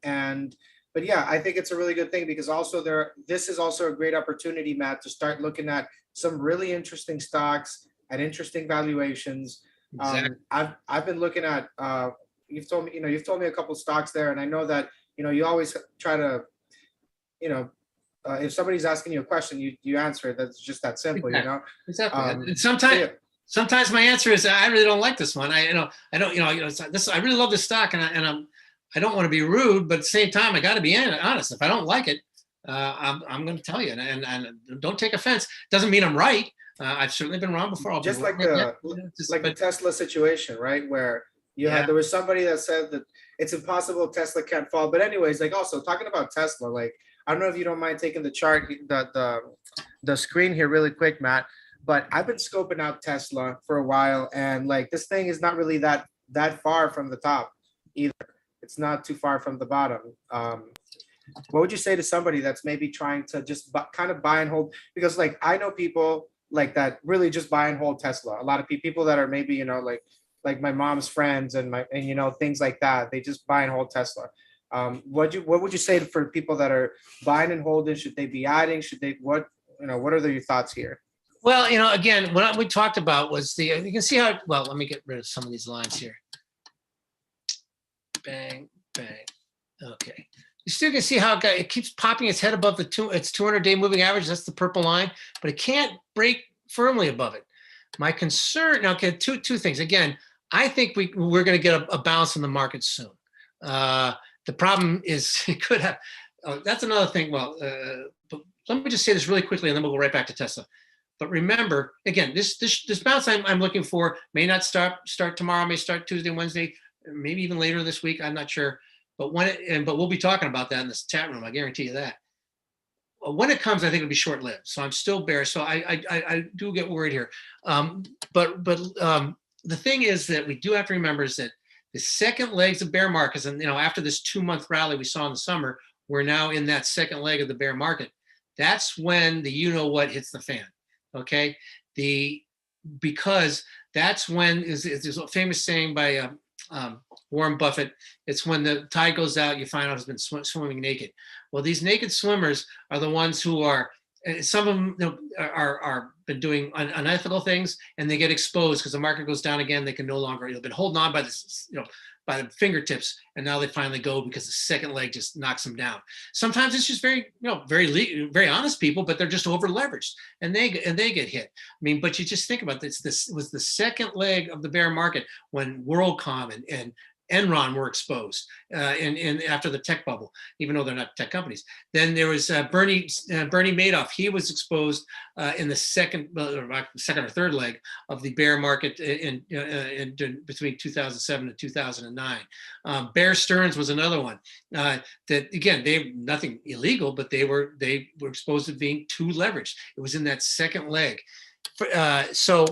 yeah, I think it's a really good thing because also this is also a great opportunity, Matt, to start looking at some really interesting stocks at interesting valuations. Exactly. I've been looking at you've told me a couple stocks there, and I know that you always try to if somebody's asking you a question, you answer it. That's just that simple. Exactly. Exactly. Sometimes my answer is I really don't like this one. I really love this stock, and I don't want to be rude, but at the same time I got to be honest. If I don't like it, I'm going to tell you, and don't take offense. Doesn't mean I'm right. I've certainly been wrong before. Just like the Tesla situation, right? Where there was somebody that said that it's impossible Tesla can't fall. But anyways, like also talking about Tesla, like I don't know if you don't mind taking the chart, the screen here really quick, Matt. But I've been scoping out Tesla for a while, and like this thing is not really that far from the top either. It's not too far from the bottom. What would you say to somebody that's maybe trying to just kind of buy and hold? Because like I know people like that really just buy and hold Tesla. A lot of people that are maybe like my mom's friends and things like that. They just buy and hold Tesla. What would you say for people that are buying and holding? Should they be adding? Should they what are your thoughts here? Well, again, what we talked about was you can see how, well, let me get rid of some of these lines here. Bang, bang. Okay. You still can see how it keeps popping its head above its 200-day moving average. That's the purple line, but it can't break firmly above it. My concern, now, okay, two things. Again, I think we're going to get a bounce in the market soon. The problem is it could have, that's another thing. Well, but let me just say this really quickly and then we'll go right back to Tesla. But remember, again, this bounce I'm looking for may not start tomorrow, may start Tuesday, Wednesday, maybe even later this week. I'm not sure. But but we'll be talking about that in this chat room. I guarantee you that. When it comes, I think it'll be short-lived. So I'm still bearish. So I do get worried here. But the thing is that we do have to remember is that the second legs of bear markets, and after this 2-month rally we saw in the summer, we're now in that second leg of the bear market. That's when the what hits the fan. Okay, because that's when there's a famous saying by Warren Buffett. It's when the tide goes out, you find out who's been swimming naked. Well, these naked swimmers are the ones who are. Some of them are been doing unethical things, and they get exposed because the market goes down again. They can no longer. They've been holding on by this, by the fingertips, and now they finally go because the second leg just knocks them down. Sometimes it's just very, very honest people, but they're just over leveraged, and they get hit. I mean, but you just think about this. This was the second leg of the bear market when WorldCom and Enron were exposed in after the tech bubble, even though they're not tech companies. Then there was Bernie Madoff. He was exposed in the second or third leg of the bear market in between 2007 and 2009. Bear Stearns was another one that again they nothing illegal, but they were exposed to being too leveraged. It was in that second leg. So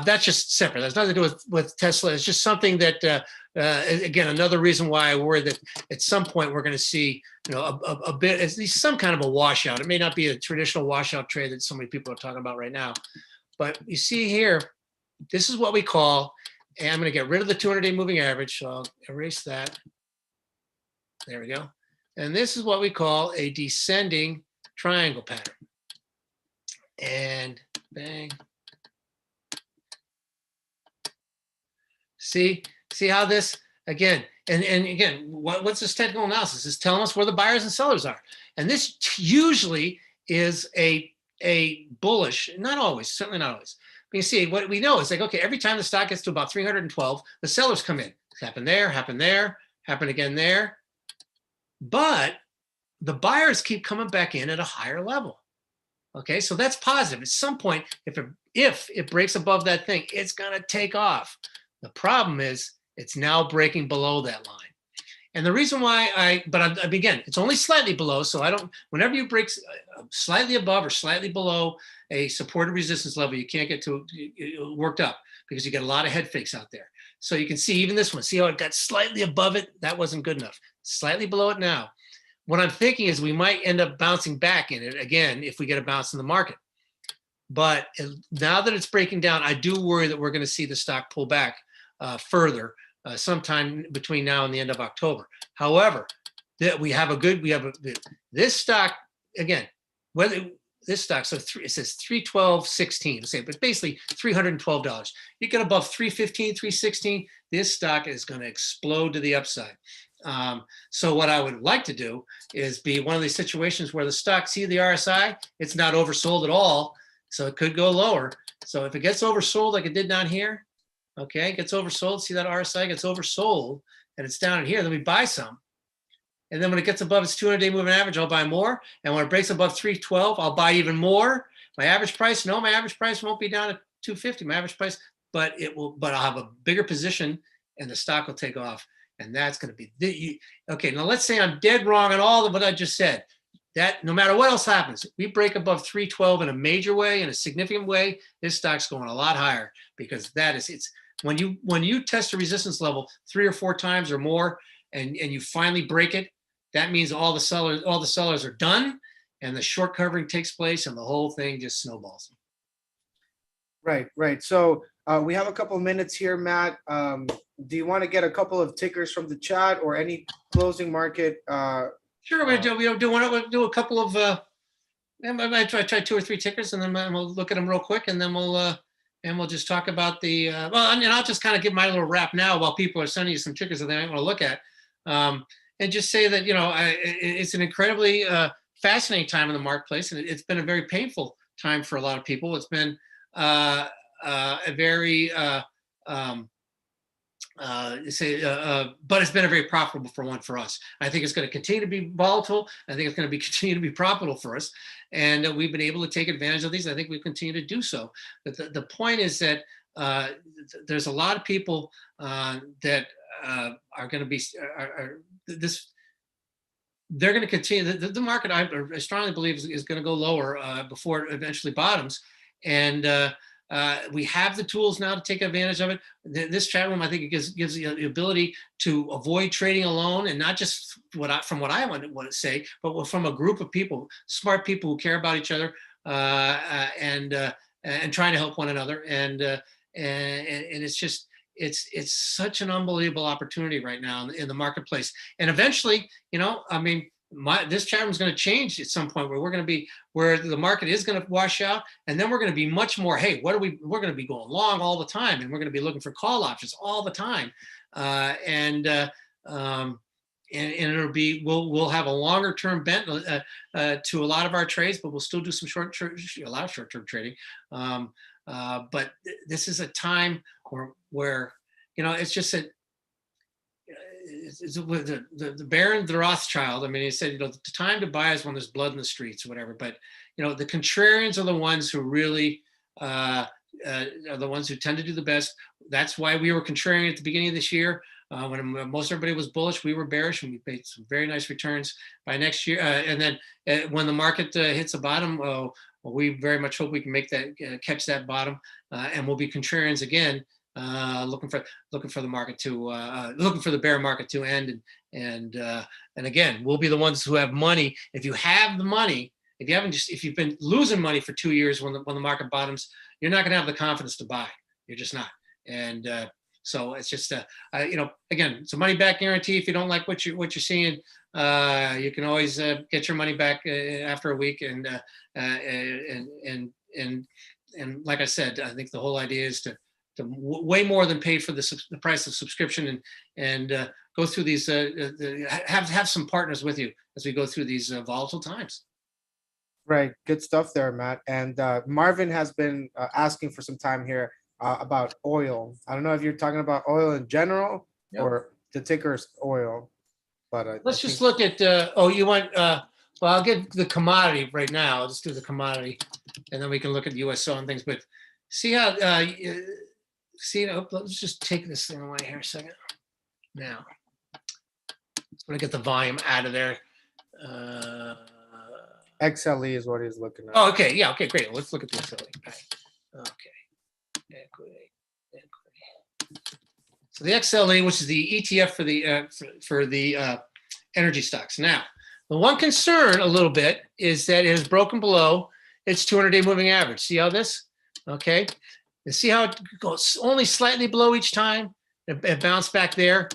that's just separate. That's nothing to do with Tesla. It's just something that, again, another reason why I worry that at some point we're going to see, a bit, at least some kind of a washout. It may not be a traditional washout trade that so many people are talking about right now. But you see here, this is what we call, and I'm going to get rid of the 200-day moving average. So I'll erase that. There we go. And this is what we call a descending triangle pattern. And bang. See how this again, and again, what's this technical analysis? It's telling us where the buyers and sellers are. And this usually is a bullish, not always, certainly not always. But you see, what we know is like, okay, every time the stock gets to about 312, the sellers come in. It's happened there, happened again there. But the buyers keep coming back in at a higher level. Okay, so that's positive. At some point, if it breaks above that thing, it's going to take off. The problem is it's now breaking below that line. And the reason why again, it's only slightly below. So whenever you break slightly above or slightly below a supported resistance level, you can't get to worked up because you get a lot of head fakes out there. So you can see even this one, see how it got slightly above it? That wasn't good enough. Slightly below it now. What I'm thinking is we might end up bouncing back in it again if we get a bounce in the market. But now that it's breaking down, I do worry that we're going to see the stock pull back further sometime between now and the end of October. However, this stock again, whether this stock, so it says 312.16, let's say, but basically $312. You get above 315, 316, this stock is going to explode to the upside. So what I would like to do is be one of these situations where the stock, see the RSI, it's not oversold at all. So it could go lower. So if it gets oversold like it did down here, okay, it gets oversold. See that RSI gets oversold and it's down in here, then we buy some. And then when it gets above its 200-day moving average, I'll buy more. And when it breaks above 312, I'll buy even more. My average price won't be down at 250, my average price, but I'll have a bigger position and the stock will take off. And that's going to be okay. Now let's say I'm dead wrong on all of what I just said. That no matter what else happens, we break above 312 in a major way, in a significant way, this stock's going a lot higher because it's when you test a resistance level 3 or 4 times or more, and you finally break it, that means all the sellers are done, and the short covering takes place, and the whole thing just snowballs. Right. So we have a couple of minutes here, Matt. Do you want to get a couple of tickers from the chat or any closing market? Sure, we'll do a couple of. I might try 2 or 3 tickers, and then we'll look at them real quick, and then we'll just talk about the. And I'll just kind of give my little wrap now while people are sending you some tickers that they might want to look at, and just say that it's an incredibly fascinating time in the marketplace, and it's been a very painful time for a lot of people. It's been a very but it's been a very profitable one for us. I think it's going to continue to be volatile. I think it's going to continue to be profitable for us, and we've been able to take advantage of these. I think we continue to do so. But the point is that there's a lot of people that are going to be this. They're going to continue. The market, I strongly believe, is going to go lower before it eventually bottoms, and we have the tools now to take advantage of it. This chat room, I think, it gives you the ability to avoid trading alone, and not just from what I want to say, but from a group of people, smart people who care about each other and trying to help one another. And it's just it's such an unbelievable opportunity right now in the marketplace. And eventually, I mean, this chat room is going to change at some point where the market is going to wash out, and then we're going to be much more, hey, we're going to be going long all the time, and we're going to be looking for call options all the time, and it'll be we'll have a longer term bent to a lot of our trades, but we'll still do some a lot of short term trading. But this is a time where it's just that. The Baron, the Rothschild, I mean, he said, the time to buy is when there's blood in the streets or whatever. But, the contrarians are the ones who really are the ones who tend to do the best. That's why we were contrarian at the beginning of this year. When most everybody was bullish, we were bearish, and we made some very nice returns by next year. And then when the market hits a bottom, we very much hope we can make that catch that bottom, and we'll be contrarians again. Looking for the market to looking for the bear market to end, and again, we'll be the ones who have money. If you have the money, if you've been losing money for 2 years when the market bottoms, you're not going to have the confidence to buy. You're just not. And so it's just again, it's a money back guarantee. If you don't like what you're seeing, you can always get your money back after a week. And like I said, I think the whole idea is to way more than pay for the price of subscription, and go through these, have some partners with you as we go through these volatile times. Right. Good stuff there, Matt. And Marvin has been asking for some time here about oil. I don't know if you're talking about oil in general or the ticker's oil, but let's just look at, you want, well, I'll get the commodity right now. I'll just do the commodity, and then we can look at the USO and things, but see how, let's just take this thing away here a second. Now, I'm gonna get the volume out of there. XLE is what he's looking at. Oh, okay, yeah, okay, great. Let's look at the XLE. Okay, equity. So the XLE, which is the ETF for the energy stocks. Now, the one concern a little bit is that it has broken below its 200-day moving average. See how this? Okay. You see how it goes only slightly below each time? It bounced back there.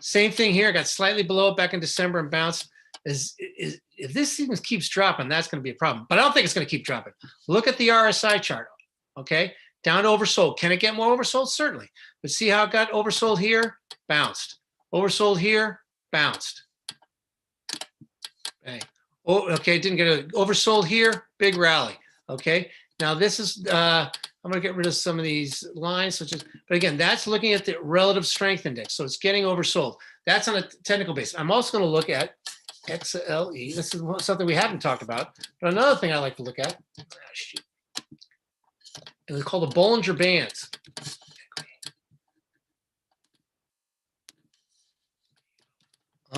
Same thing here. Got slightly below it back in December and bounced. If this thing keeps dropping, that's going to be a problem. But I don't think it's going to keep dropping. Look at the RSI chart. Okay, down to oversold. Can it get more oversold? Certainly. But see how it got oversold here? Bounced. Oversold here? Bounced. Okay. Oh, okay. Didn't get it. Oversold here? Big rally. Okay. Now this is. I'm going to get rid of some of these lines, but again, that's looking at the relative strength index. So it's getting oversold. That's on a technical basis. I'm also going to look at XLE. This is something we haven't talked about, but another thing I like to look at, and it's called the Bollinger Bands.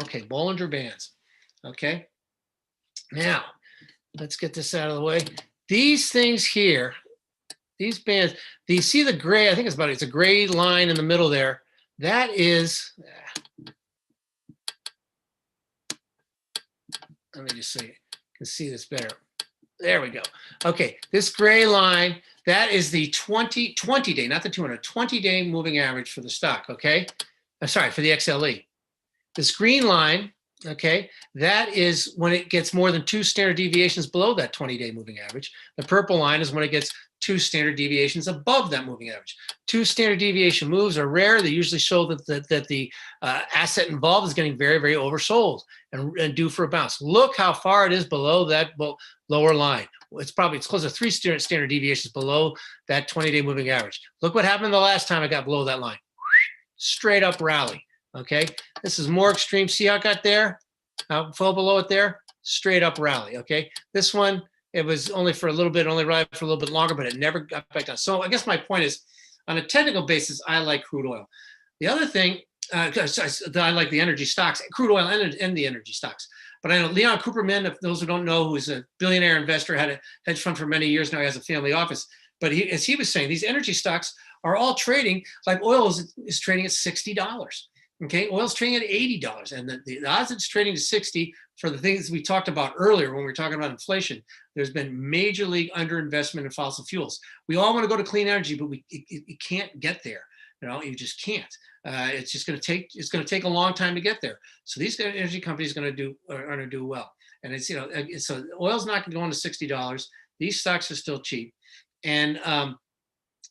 Okay, Bollinger Bands. Okay. Now, let's get this out of the way. These things here, these bands, do you see the gray? I think it's a gray line in the middle there. That is, let me just see, you can see this better. There we go. Okay, this gray line, that is the 20-day, not the 200, 20-day moving average for the stock, okay? I'm sorry, for the XLE. This green line, okay, that is when it gets more than 2 standard deviations below that 20-day moving average. The purple line is when it gets 2 standard deviations above that moving average. 2 standard deviation moves are rare. They usually show that the asset involved is getting very, very oversold and due for a bounce. Look how far it is below that lower line. It's close to 3 standard deviations below that 20-day moving average. Look what happened the last time it got below that line. straight up rally. Okay, this is more extreme. See how it got there? Fell below it there, straight up rally. Okay, this one, it was only for a little bit, only rallied for a little bit longer, but it never got back down. So I guess my point is, on a technical basis, I like crude oil. The other thing, I like the energy stocks, crude oil and the energy stocks. But I know Leon Cooperman, if those who don't know, who is a billionaire investor, had a hedge fund for many years now, he has a family office. But as he was saying, these energy stocks are all trading like oil is trading at $60. Okay, oil's trading at $80, and the odds it's trading to 60 for the things we talked about earlier when we were talking about inflation. There's been major league underinvestment in fossil fuels. We all want to go to clean energy, but you can't get there. You know, you just can't. It's just going to take a long time to get there. So these energy companies are going to do well. And it's, you know, so oil's not going to go into $60. These stocks are still cheap. And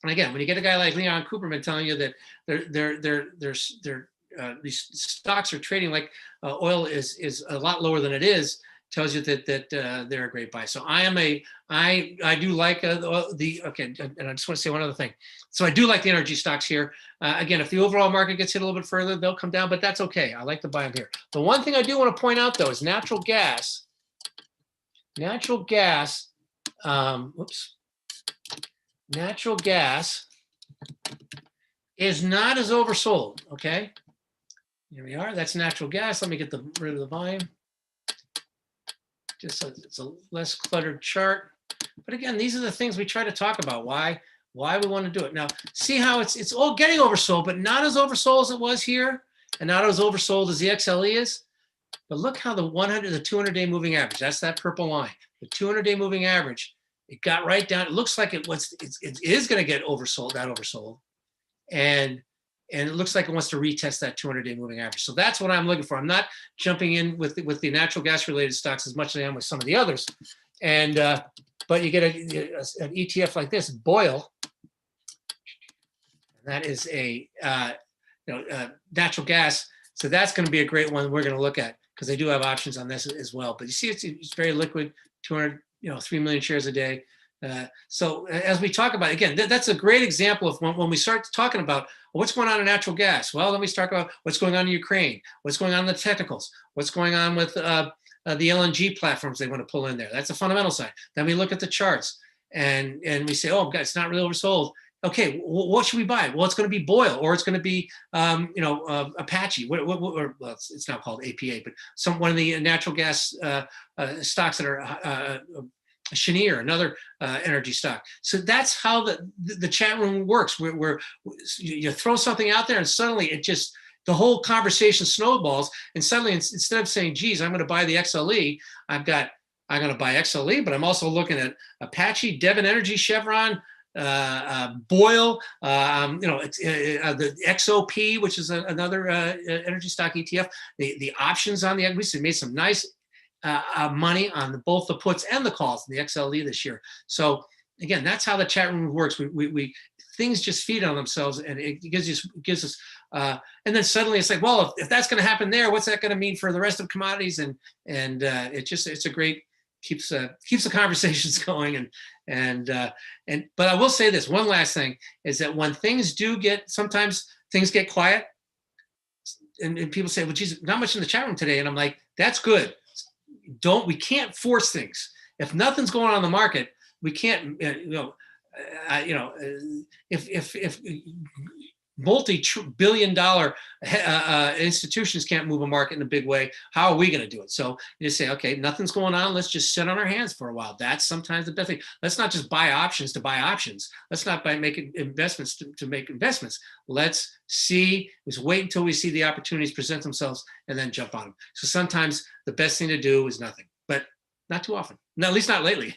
again, when you get a guy like Leon Cooperman telling you that these stocks are trading like oil is a lot lower than it is, tells you that they're a great buy. So I do like okay. And I just want to say one other thing. So I do like the energy stocks here. Again, if the overall market gets hit a little bit further, they'll come down, but that's okay. I like to buy them here. The one thing I do want to point out though is natural gas. Natural gas. Natural gas is not as oversold. Okay. Here we are. That's natural gas. Let me get rid of the volume. Just so it's a less cluttered chart. But again, these are the things we try to talk about. Why we want to do it. Now, see how it's all getting oversold, but not as oversold as it was here, and not as oversold as the XLE is. But look how the 200-day moving average. That's that purple line. The 200-day moving average. It got right down. It looks like it is going to get oversold, and it looks like it wants to retest that 200-day moving average. So that's what I'm looking for. I'm not jumping in with the natural gas related stocks as much as I am with some of the others. And but you get an ETF like this, BOIL. That is a natural gas. So that's going to be a great one we're going to look at because they do have options on this as well. But you see, it's very liquid, 3 million shares a day. So as we talk about, again, that's a great example of when we start talking about what's going on in natural gas. Well, let me start about what's going on in Ukraine, what's going on in the technicals, what's going on with the LNG platforms they want to pull in there. That's the fundamental side. Then we look at the charts and we say, oh, God, it's not really oversold. Okay, what should we buy? Well, it's going to be BOIL, or it's going to be, Apache. Well, it's now called APA, but one of the natural gas stocks that are Cheniere, another energy stock. So that's how the chat room works. Where you throw something out there, and suddenly the whole conversation snowballs. And suddenly, instead of saying, "Geez, I'm going to buy the XLE," I'm going to buy XLE, but I'm also looking at Apache, Devon Energy, Chevron, BOIL, the XOP, which is another energy stock ETF. The options on the equities made some nice money on both the puts and the calls in the XLE this year. So again, that's how the chat room works. We things just feed on themselves, and it gives us. And then suddenly it's like, well, if that's going to happen there, what's that going to mean for the rest of commodities? And it's a great keeps the conversations going. But I will say this one last thing is that when sometimes things get quiet, and people say, well, geez, not much in the chat room today, and I'm like, that's good. We can't force things. If nothing's going on in the market, we can't, if multi-billion-dollar institutions can't move a market in a big way, how are we going to do it? So you just say, okay, nothing's going on. Let's just sit on our hands for a while. That's sometimes the best thing. Let's not just buy options to buy options. Let's not buy making investments to make investments. Let's wait until we see the opportunities present themselves and then jump on them. So sometimes the best thing to do is nothing, but not too often. No, at least not lately.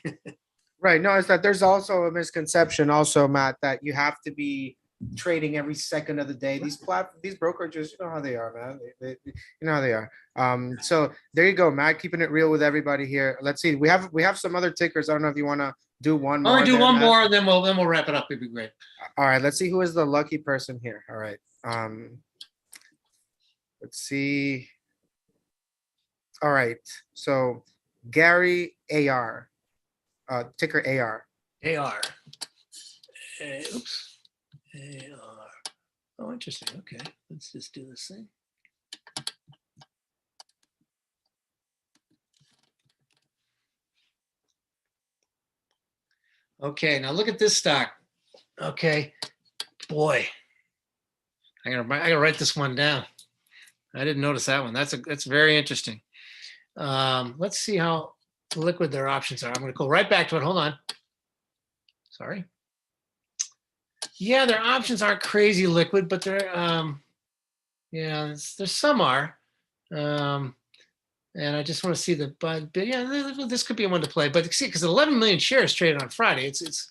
Right. No, it's that there's also a misconception also, Matt, that you have to be trading every second of the day. These brokerages, you know how they are, man. They you know how they are. So there you go, Matt, keeping it real with everybody here. Let's see. We have some other tickers. I don't know if you want to do one more. Or do one more, and then we'll wrap it up. It'd be great. All right. Let's see who is the lucky person here. All right. Let's see. All right. So Gary AR, ticker AR. AR. Oops. AR. Oh, interesting. Okay, let's just do this thing. Okay, now look at this stock. Okay, boy, I gotta write this one down. I didn't notice that one. That's very interesting. Let's see how liquid their options are. I'm going to go right back to it. Hold on. Sorry. Yeah, their options aren't crazy liquid, but they're yeah, there's some are. And I just want to see the but yeah, this could be one to play. But see, because 11 million shares traded on Friday, it's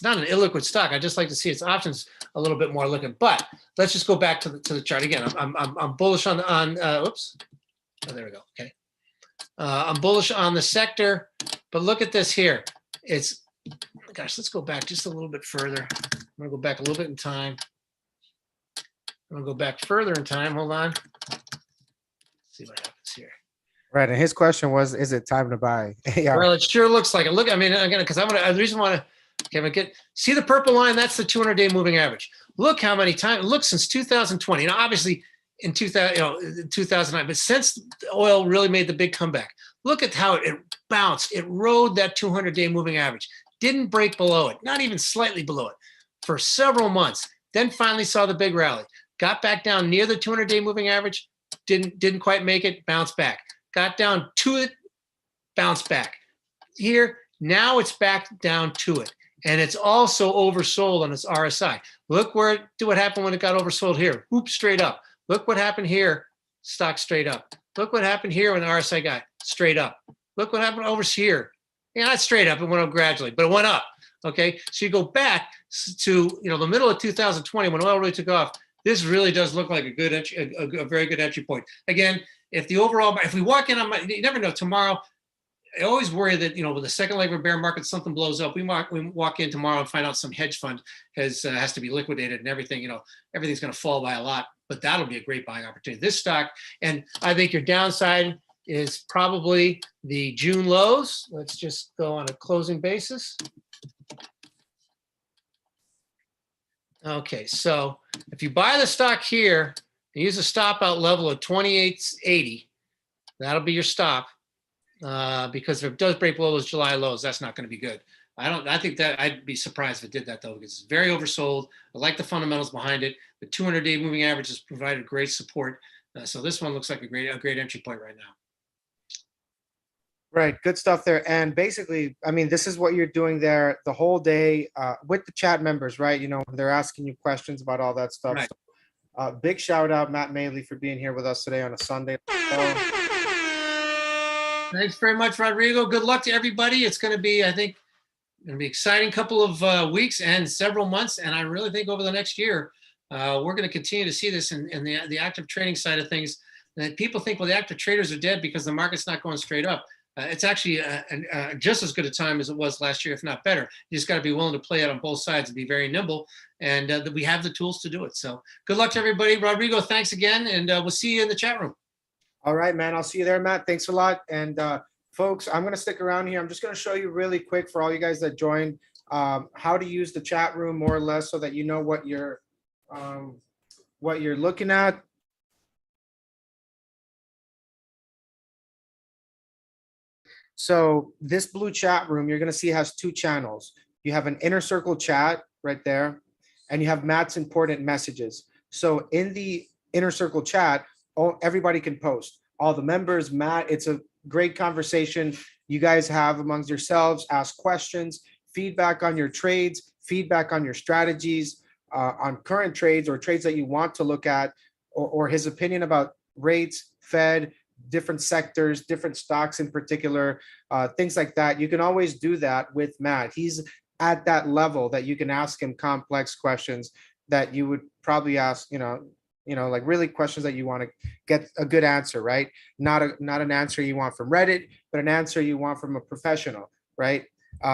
not an illiquid stock. I just like to see its options a little bit more liquid. But let's just go back to the chart again. I'm bullish on oops. Oh, there we go. Okay. I'm bullish on the sector, but look at this here. It's, gosh, let's go back just a little bit further. I'm gonna go back a little bit in time. I'm gonna go back further in time. Hold on. Let's see what happens here. Right, and his question was, is it time to buy? Yeah. Well, it sure looks like it. Look, I mean, again, because the reason I want to, okay, see the purple line? That's the 200-day moving average. Look how many times, look, since 2020. Now, obviously, in 2009, but since oil really made the big comeback, look at how it bounced. It rode that 200-day moving average, didn't break below it, not even slightly below it for several months. Then finally saw the big rally, got back down near the 200-day moving average, didn't quite make it, bounced back. Got down to it, bounced back. Here, now it's back down to it. And it's also oversold on its RSI. Look what happened when it got oversold here. Whoop, straight up. Look what happened here, stock straight up. Look what happened here when the RSI got straight up. Look what happened over here. Yeah, not straight up, it went up gradually, but it went up. Okay, so you go back to the middle of 2020 when oil really took off. This really does look like a good entry, a very good entry point. Again, if we walk in on you never know tomorrow. I always worry that with the second leg of a bear market, something blows up. We walk in tomorrow and find out some hedge fund has to be liquidated and everything. Everything's going to fall by a lot. But that'll be a great buying opportunity. This stock, and I think your downside is probably the June lows. Let's just go on a closing basis. Okay, so if you buy the stock here and use a stop out level of 28.80, that'll be your stop. Because if it does break below those July lows, that's not going to be good. I think that I'd be surprised if it did that though, because it's very oversold. I like the fundamentals behind it. The 200-day moving average has provided great support. So this one looks like a great entry point right now. Right, good stuff there. And basically, I mean, this is what you're doing there the whole day with the chat members, right? They're asking you questions about all that stuff. Right. So, big shout out, Matt Maley, for being here with us today on a Sunday. Thanks very much, Rodrigo. Good luck to everybody. It's going to be, I think, exciting couple of weeks and several months. And I really think over the next year, we're going to continue to see this in the active trading side of things. And people think, well, the active traders are dead because the market's not going straight up. It's actually just as good a time as it was last year, if not better. You just got to be willing to play it on both sides and be very nimble. And that we have the tools to do it. So good luck to everybody. Rodrigo, thanks again. And we'll see you in the chat room. All right, man. I'll see you there, Matt. Thanks a lot. And folks, I'm going to stick around here. I'm just going to show you really quick for all you guys that joined how to use the chat room more or less so that you know what you're looking at. So this blue chat room, you're going to see has two channels. You have an inner circle chat right there, and you have Matt's important messages. So in the inner circle chat, everybody can post. All the members, Matt, it's a great conversation you guys have amongst yourselves. Ask questions, feedback on your trades, feedback on your strategies, on current trades or trades that you want to look at, or his opinion about rates, Fed, different sectors, different stocks in particular, things like that. You can always do that with Matt. He's at that level that you can ask him complex questions that you would probably ask, like really questions that you want to get a good answer, right? Not an answer you want from Reddit, but an answer you want from a professional, right?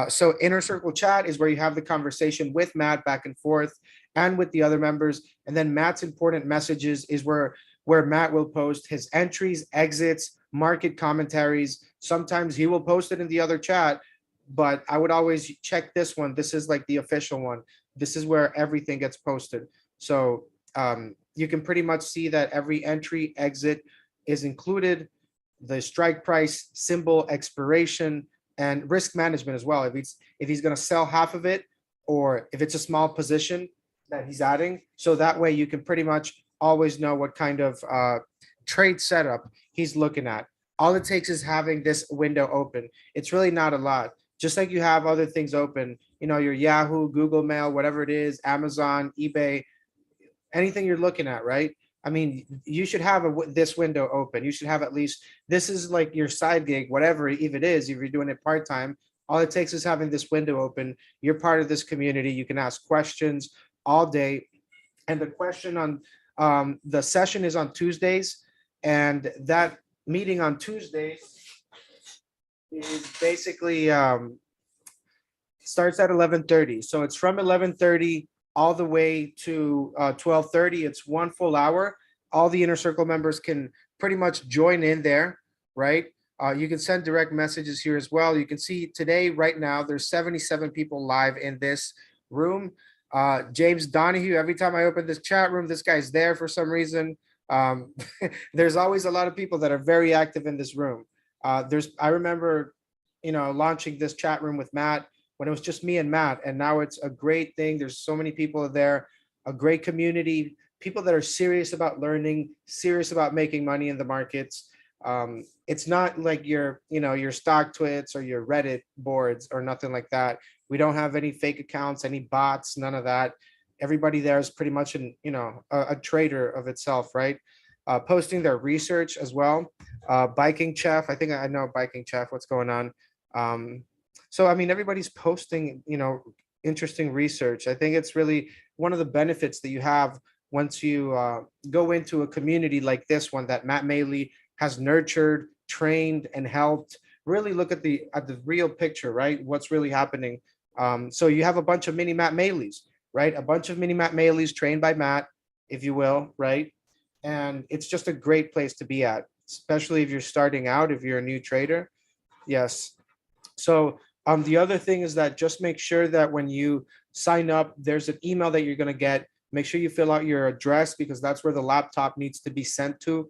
So inner circle chat is where you have the conversation with Matt back and forth and with the other members. And then Matt's important messages is where Matt will post his entries, exits, market commentaries. Sometimes he will post it in the other chat, but I would always check this one. This is like the official one. This is where everything gets posted. So you can pretty much see that every entry exit is included, the strike price, symbol, expiration, and risk management as well. If he's going to sell half of it, or if it's a small position that he's adding, so that way you can pretty much always know what kind of trade setup he's looking at. All it takes is having this window open. It's really not a lot. Just like you have other things open, your Yahoo, Google Mail, whatever it is, Amazon, eBay, anything you're looking at, right? I mean, you should have this window open. You should have at least, this is like your side gig, whatever, if it is, if you're doing it part-time, all it takes is having this window open. You're part of this community. You can ask questions all day. And the question on the session is on Tuesdays. And that meeting on Tuesdays is basically starts at 11:30. So it's from 11:30 all the way to 12:30. It's 1 full hour. All the inner circle members can pretty much join in there, right? You can send direct messages here as well. You can see today, right now, there's 77 people live in this room. James Donahue, every time I open this chat room, this guy's there for some reason. There's always a lot of people that are very active in this room. I remember, launching this chat room with Matt when it was just me and Matt, and now it's a great thing. There's so many people there, a great community, people that are serious about learning, serious about making money in the markets. It's not like your stock twits or your Reddit boards or nothing like that. We don't have any fake accounts, any bots, none of that. Everybody there is pretty much a trader of itself, right? Posting their research as well. Biking Chef, I think I know Biking Chef, what's going on. So, I mean, everybody's posting, interesting research. I think it's really one of the benefits that you have once you go into a community like this one that Matt Maley has nurtured, trained, and helped really look at the real picture, right? What's really happening. So you have a bunch of mini Matt Maleys, right? A bunch of mini Matt Maleys trained by Matt, if you will, right? And it's just a great place to be at, especially if you're starting out, if you're a new trader. Yes. So the other thing is that just make sure that when you sign up, there's an email that you're going to get. Make sure you fill out your address, because that's where the laptop needs to be sent to.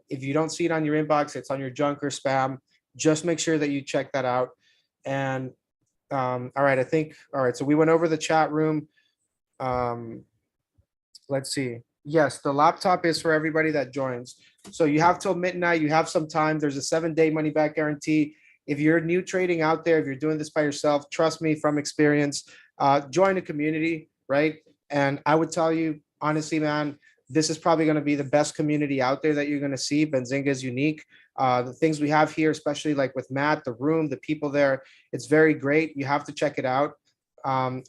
If you don't see it on your inbox, it's on your junk or spam. Just make sure that you check that out. And all right, all right, so we went over the chat room. Let's see. Yes, the laptop is for everybody that joins. So you have till midnight. You have some time. There's a 7-day money back guarantee. If you're new trading out there, if you're doing this by yourself, trust me from experience, join a community, right? And I would tell you, honestly, man, this is probably going to be the best community out there that you're going to see. Benzinga is unique. The things we have here, especially like with Matt, the room, the people there, it's very great. You have to check it out. I'm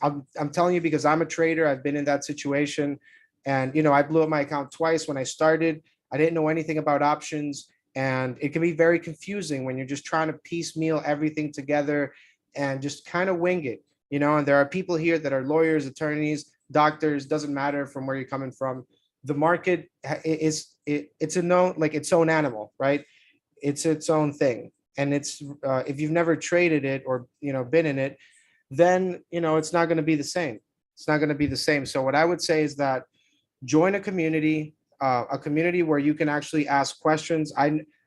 telling you because I'm a trader. I've been in that situation. And, I blew up my account twice when I started. I didn't know anything about options. And it can be very confusing when you're just trying to piecemeal everything together and just kind of wing it, and there are people here that are lawyers, attorneys, doctors, doesn't matter from where you're coming from. The market it's its own animal, right? It's its own thing. And it's if you've never traded it or, been in it, then, it's not going to be the same. It's not going to be the same. So what I would say is that join a community where you can actually ask questions.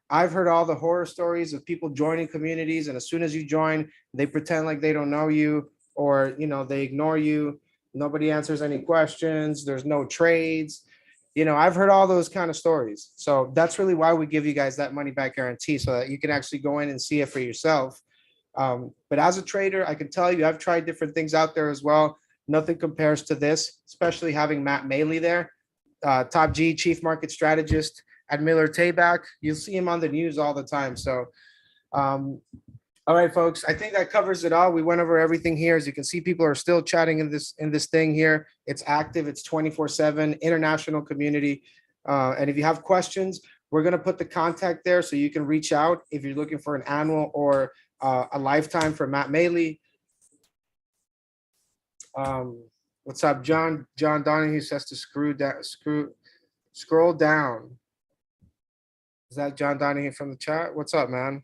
I've heard all the horror stories of people joining communities, and as soon as you join, they pretend like they don't know you, or they ignore you. Nobody answers any questions. There's no trades. I've heard all those kind of stories. So that's really why we give you guys that money back guarantee, so that you can actually go in and see it for yourself. But as a trader, I can tell you, I've tried different things out there as well. Nothing compares to this, especially having Matt Maley there. Top G, chief market strategist at Miller Tabak. You'll see him on the news all the time. So, all right, folks, I think that covers it all. We went over everything here. As you can see, people are still chatting in this thing here. It's active. It's 24/7, international community. And if you have questions, we're going to put the contact there so you can reach out if you're looking for an annual or a lifetime for Matt Maley. What's up, John? John Donahue says to scroll down. Is that John Donahue from the chat? What's up, man?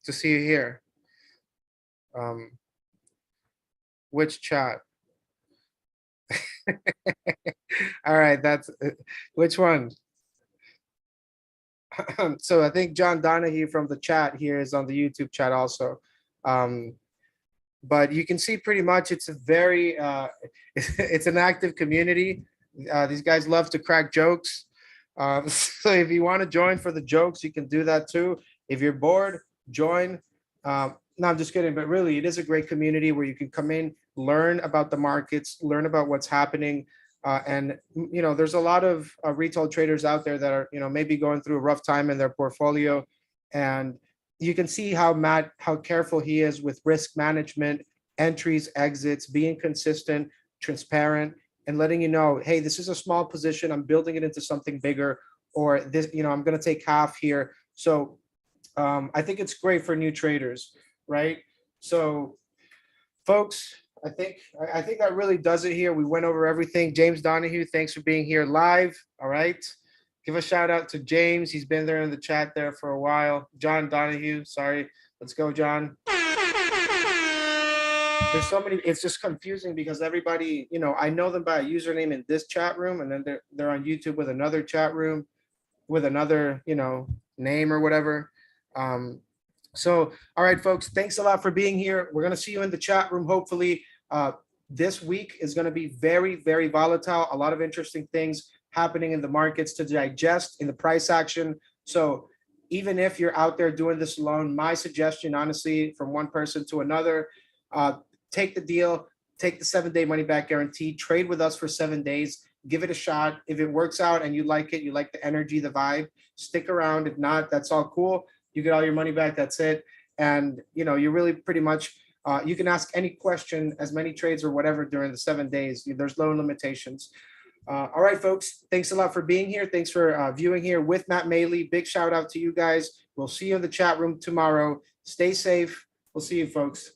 To see you here. Which chat? All right, that's which one? So I think John Donahue from the chat here is on the YouTube chat also. But you can see pretty much it's a very it's an active community. These guys love to crack jokes. So if you want to join for the jokes, you can do that too. If you're bored, join. No, I'm just kidding, but really, it is a great community where you can come in, learn about the markets, learn about what's happening. And there's a lot of retail traders out there that are, maybe going through a rough time in their portfolio. And you can see how careful he is with risk management, entries, exits, being consistent, transparent, and letting you know, hey, this is a small position. I'm building it into something bigger, or this, I'm going to take half here. So I think it's great for new traders, right? So, folks, I think that really does it here. We went over everything. James Donahue, thanks for being here live. All right. Give a shout out to James. He's been there in the chat there for a while. John Donahue, sorry. Let's go, John. There's so many, it's just confusing because everybody, I know them by a username in this chat room, and then they're on YouTube with another chat room with another, name or whatever. So, all right, folks, thanks a lot for being here. We're going to see you in the chat room. Hopefully, this week is going to be very, very volatile. A lot of interesting things happening in the markets to digest in the price action. So even if you're out there doing this alone, my suggestion, honestly, from one person to another, take the deal, take the 7-day money back guarantee, trade with us for 7 days, give it a shot. If it works out and you like it, you like the energy, the vibe, stick around. If not, that's all cool. You get all your money back. That's it. And, you really pretty much, you can ask any question, as many trades or whatever during the 7 days. There's no limitations. All right, folks, thanks a lot for being here. Thanks for viewing here with Matt Maley. Big shout out to you guys. We'll see you in the chat room tomorrow. Stay safe. We'll see you, folks.